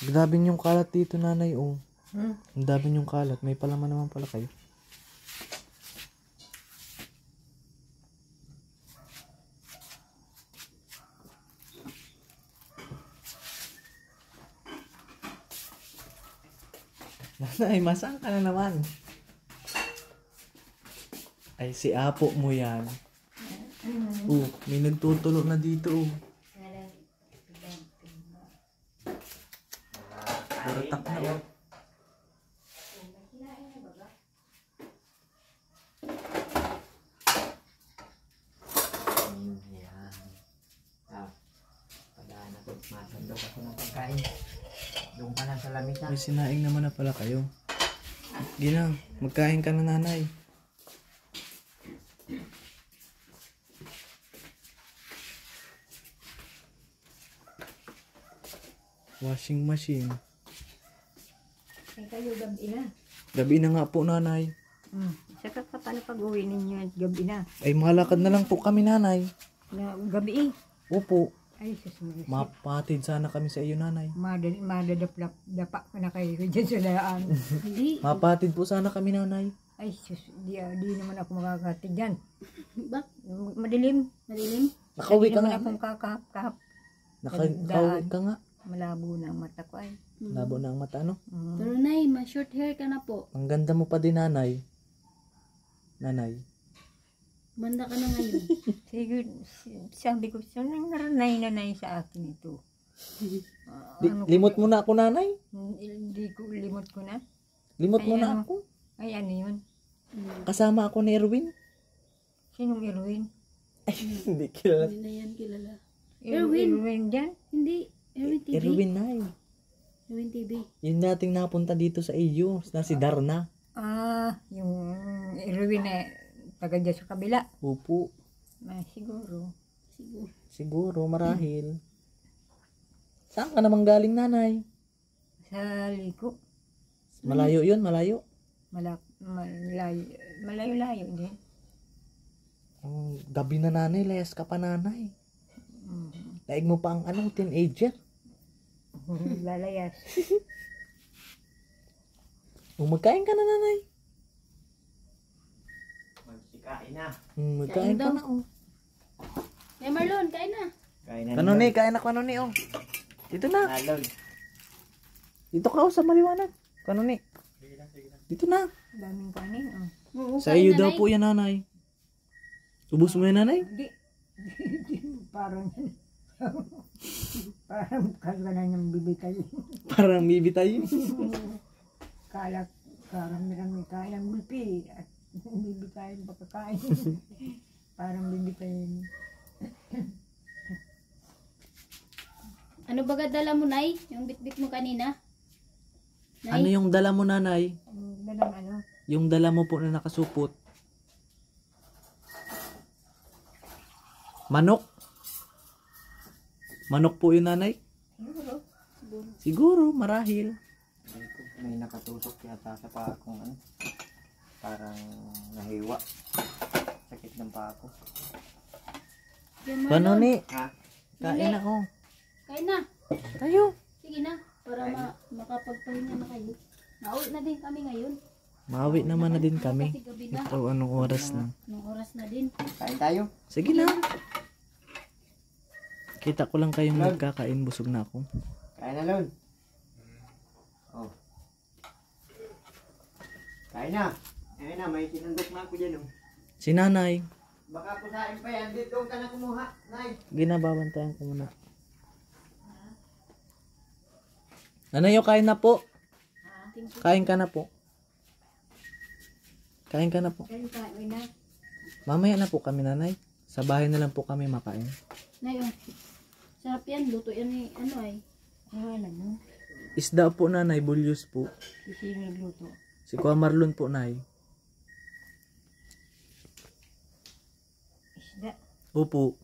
Grabe yung kalat dito, nanay, oh. Ang dami yung kalat. May palaman naman pala kayo. Nanay, masang ka na naman. Ay, si Apo mo yan. May nagtutulo na dito, oh. Baratak na, oh. Yan. Pagdaan ako. Masandok ako ng pagkain. Doon ka na sa lamisa. May sinaing naman na pala kayo. Gina, magkain ka na, nanay. Washing machine. Ay kayo gabi na. Gabi na nga po, nanay. Saka pa paano pag-uwi ninyo at gabi na? Ay, malakad na lang po kami, nanay. Na gabi eh. Opo. Ay, susunod. Mapatid sana kami sa iyo, nanay. Dapa ko na kayo dyan sa daan. Hindi. Mapatid po sana kami, nanay. Ay, di naman ako makakatid dyan. Bak? Madilim. Madilim? Nakauwi Di ka naman nga. akong kakahap-kahap. Nakauwi ka nga. Malabo na ang mata ko ay. Labo na ang mata, ano? Pero Nay, ma-short hair ka na po. Ang ganda mo pa din, nanay. Nanay. Gumanda ka na ngayon. Sige, sabi ko, saan naranay sa akin ito? Limot mo na ako, nanay. Hindi ko, limot ko na. Limot mo Ay, na ano? ako. Ay, ano yun? Kasama ako ni Erwin. Sinong Erwin? Ay, hindi kilala. Hindi na yan kilala. Erwin dyan? Hindi. Erwin TV. Erwin, nay. Erwin TV. Yung dating napunta dito sa iyo, na si Darna. Ah, yung Erwin na taga dyan sa kabila. Opo. Siguro. Siguro. Siguro, marahil. Saan ka naman galing, nanay? Sa liko. Malayo yun, malayo. Malayo-layo din. Gabi na, nanay, layas ka pa, nanay. Daig mo pa ang teenager. Lalayas. Magkain ka na, nanay. Magsikain na. Magkain ka daw. na, oh. Eh Marlon, kain na. Kain na. Kain na, oh. Dito na. Nalon. Dito ka, oh, sa maliwanag. Kanoni. Dito na. Daming kanin. Oo, Sa kain, iyo daw nanay. po yan, nanay. Ubus mo yan, nanay? Hindi. Parang parang kagana ng bibitay. Parang bibitay. Kala karami-rami kain ng bulpi at bibitayin pagkakain. Parang bibitayin. Ano baga dala mo, Nay? Yung bitbit mo kanina? Nay? Ano yung dala mo, nanay? Dalang ano? Yung dala mo po na nakasupot. Manok? Manok po yun, nanay? Siguro, marahil. May nakatusok yata sa paa kong ano. Parang nahiwa. Sakit ng paa ko. Yung Paano Marlon, ni? Ha? Kain na ako. kain na. Tayo. Sige na. Para makapagpahinga na kayo. Nauwi na din kami ngayon. Maawi naman na din kami. Kasi gabi na. Ito, anong oras na? Anong oras na din. Kain tayo. Sige na. Kita ko lang kayong nagkakain. Busog na ako. Kain na, Lon. Oh. Kain na. Kain na, may tinundok na ako dyan, oh. Si nanay. Baka pusain pa yan. Dito ka na kumuha, Nay. Ginababantayan ko muna. Nanay, kain na po. Kain ka na po. Kain ka na po. Kain kain na. Mamaya na po kami, nanay. Sa bahay na lang po kami makain. Nay, oh. Sarap yan. Luto yan ni ano ay. Ano mo? Isda po, nanay. Bulyos po. Sino nagluto? Si Kuya Marlon po, nay. Isda. Opo.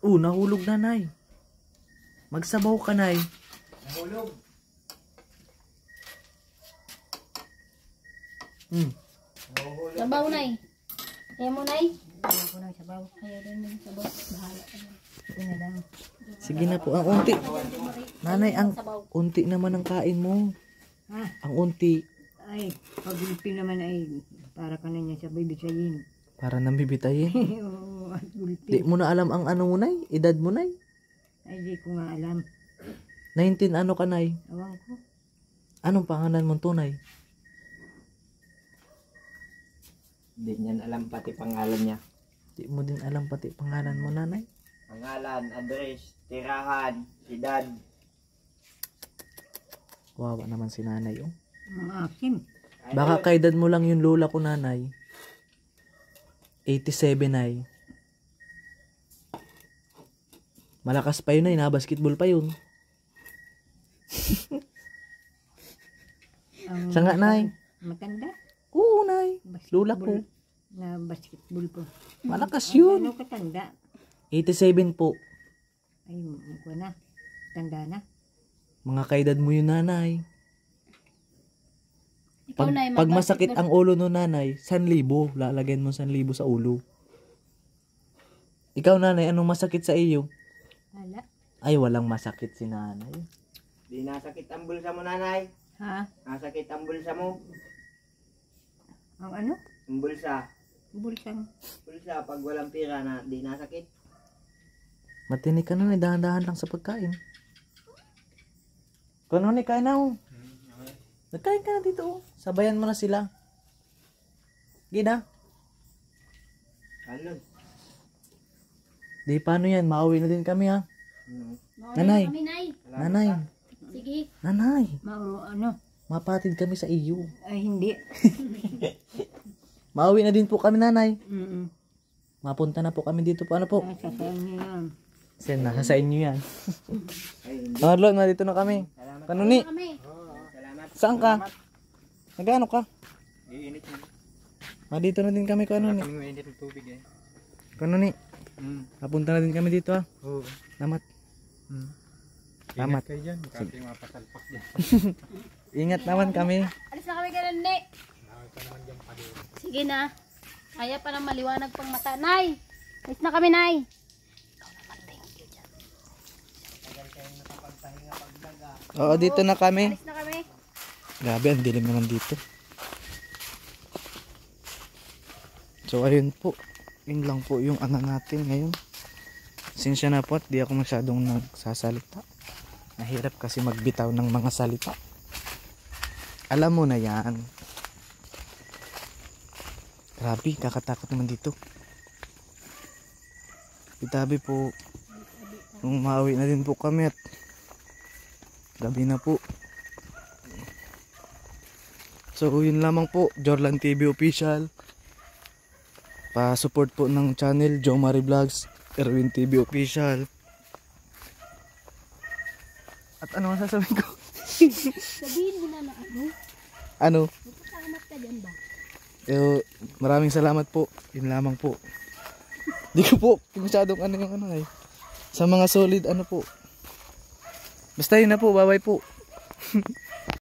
Nahulog na, nay. Magsabaw ka, nay. Nahulog. Nahuhulog. Sabaw, Nay. Kaya mo, Nay? Ayaw ko ng sabaw. Ayaw rin yung sabaw. Bahala ka na. Ito na lang. Sige na po. Ang unti. Nanay, ang unti naman ang kain mo. Ha? Ang unti. Ay, pag gulpi naman ay para ka na niya sa bibitayin. Para nang bibitayin. Oo, at gulpi. Di mo na alam ang ano mo, nay. Edad mo, nay. Ay, di ko nga alam. 19 ano ka, nay? Awang ko. Anong pangalan mo, tunay? Hindi niyan alam pati pangalan niya. Di mo din alam pati pangalan mo, nanay. Pangalan, address, tirahan, edad. Wawa naman si nanay, oh. Ang akin. Baka kaedad mo lang yung lola ko, nanay. 87, nay. Malakas pa yun, nay. Na-basketball pa yun. Ang Siya nga, nay. matanda. Oo, nay. Lola ko. Na basketball po. Malakas yun. Ano katanda? 87 po. Ay, mukha na. Tanda na. Mga kaedad mo yun, nanay. Ikaw, Pag, Nay. pag masakit ang ulo no, nanay, 1,000. Lalagyan mo 1,000 sa ulo. Ikaw, nanay, anong masakit sa iyo? Hala. Ay, walang masakit si nanay. Di nasakit ang bulsa mo, nanay. Ha? Nasakit ang bulsa mo. Ang ano? Ang bulsa. Bulsang. Bulsa, pag walang pira na, di nasakit. Matinig ka na, dahan-dahan lang sa pagkain. Kano ni, kain na, oh. Nagkain ka na dito, oh. Sabayan mo na sila. Gina. Alon. Di, paano yan? Mauwi na din kami, ha? Mauwi Nanay. na kami, Nay. Nanay. Sige. Nanay. Mauro ano? Mapatid kami sa iyo. Ay, hindi. Mauwi na din po kami, nanay. Mm-mm. Mapunta na po kami dito po. Ano po? Nasa sa inyo yan. Sen, nasa sa inyo yan. Ay, hindi. Marlon, nandito na kami. Kanuni, Kami. Salamat. saan ka? Nagano ka? Iinit mo. Dito na din kami, kanuni. Kaming mainit ng tubig eh. Kanuni, Hmm. napunta na din kami dito, ha? Oo. Salamat. Hmm. Salamat. Ingat kayo dyan. Baka kayo mapasalpak dyan. Ingat naman kami. Alis na kami ganun, Ni. Sige na. Kaya pa na maliwanag pang mata. Nay! Alis na kami, Nay. Oo, dito na kami. Alis na kami. Grabe, ang dilim naman dito. So, ayun po. Yun lang po yung ano natin ngayon. Sinsya na po at di ako masyadong nagsasalita. Nahirap kasi magbitaw ng mga salita. Alam mo na yan. Grabe, kakatakot naman dito. Itabi po. Nung mauwi na din po kami at gabi na po. So yun lamang po, Jorlan TV Official. Pa-support po ng channel Jomari Vlogs, Erwin TV Official. At ano ang sasabihin ko? Sabihin mo na ano? Ano? Magpasalamat ka dyan ba? Maraming salamat po. Yun lamang po. Di ko po masyadong ano yung ano eh. Sa mga solid ano po. Basta yun na po. Bye bye po.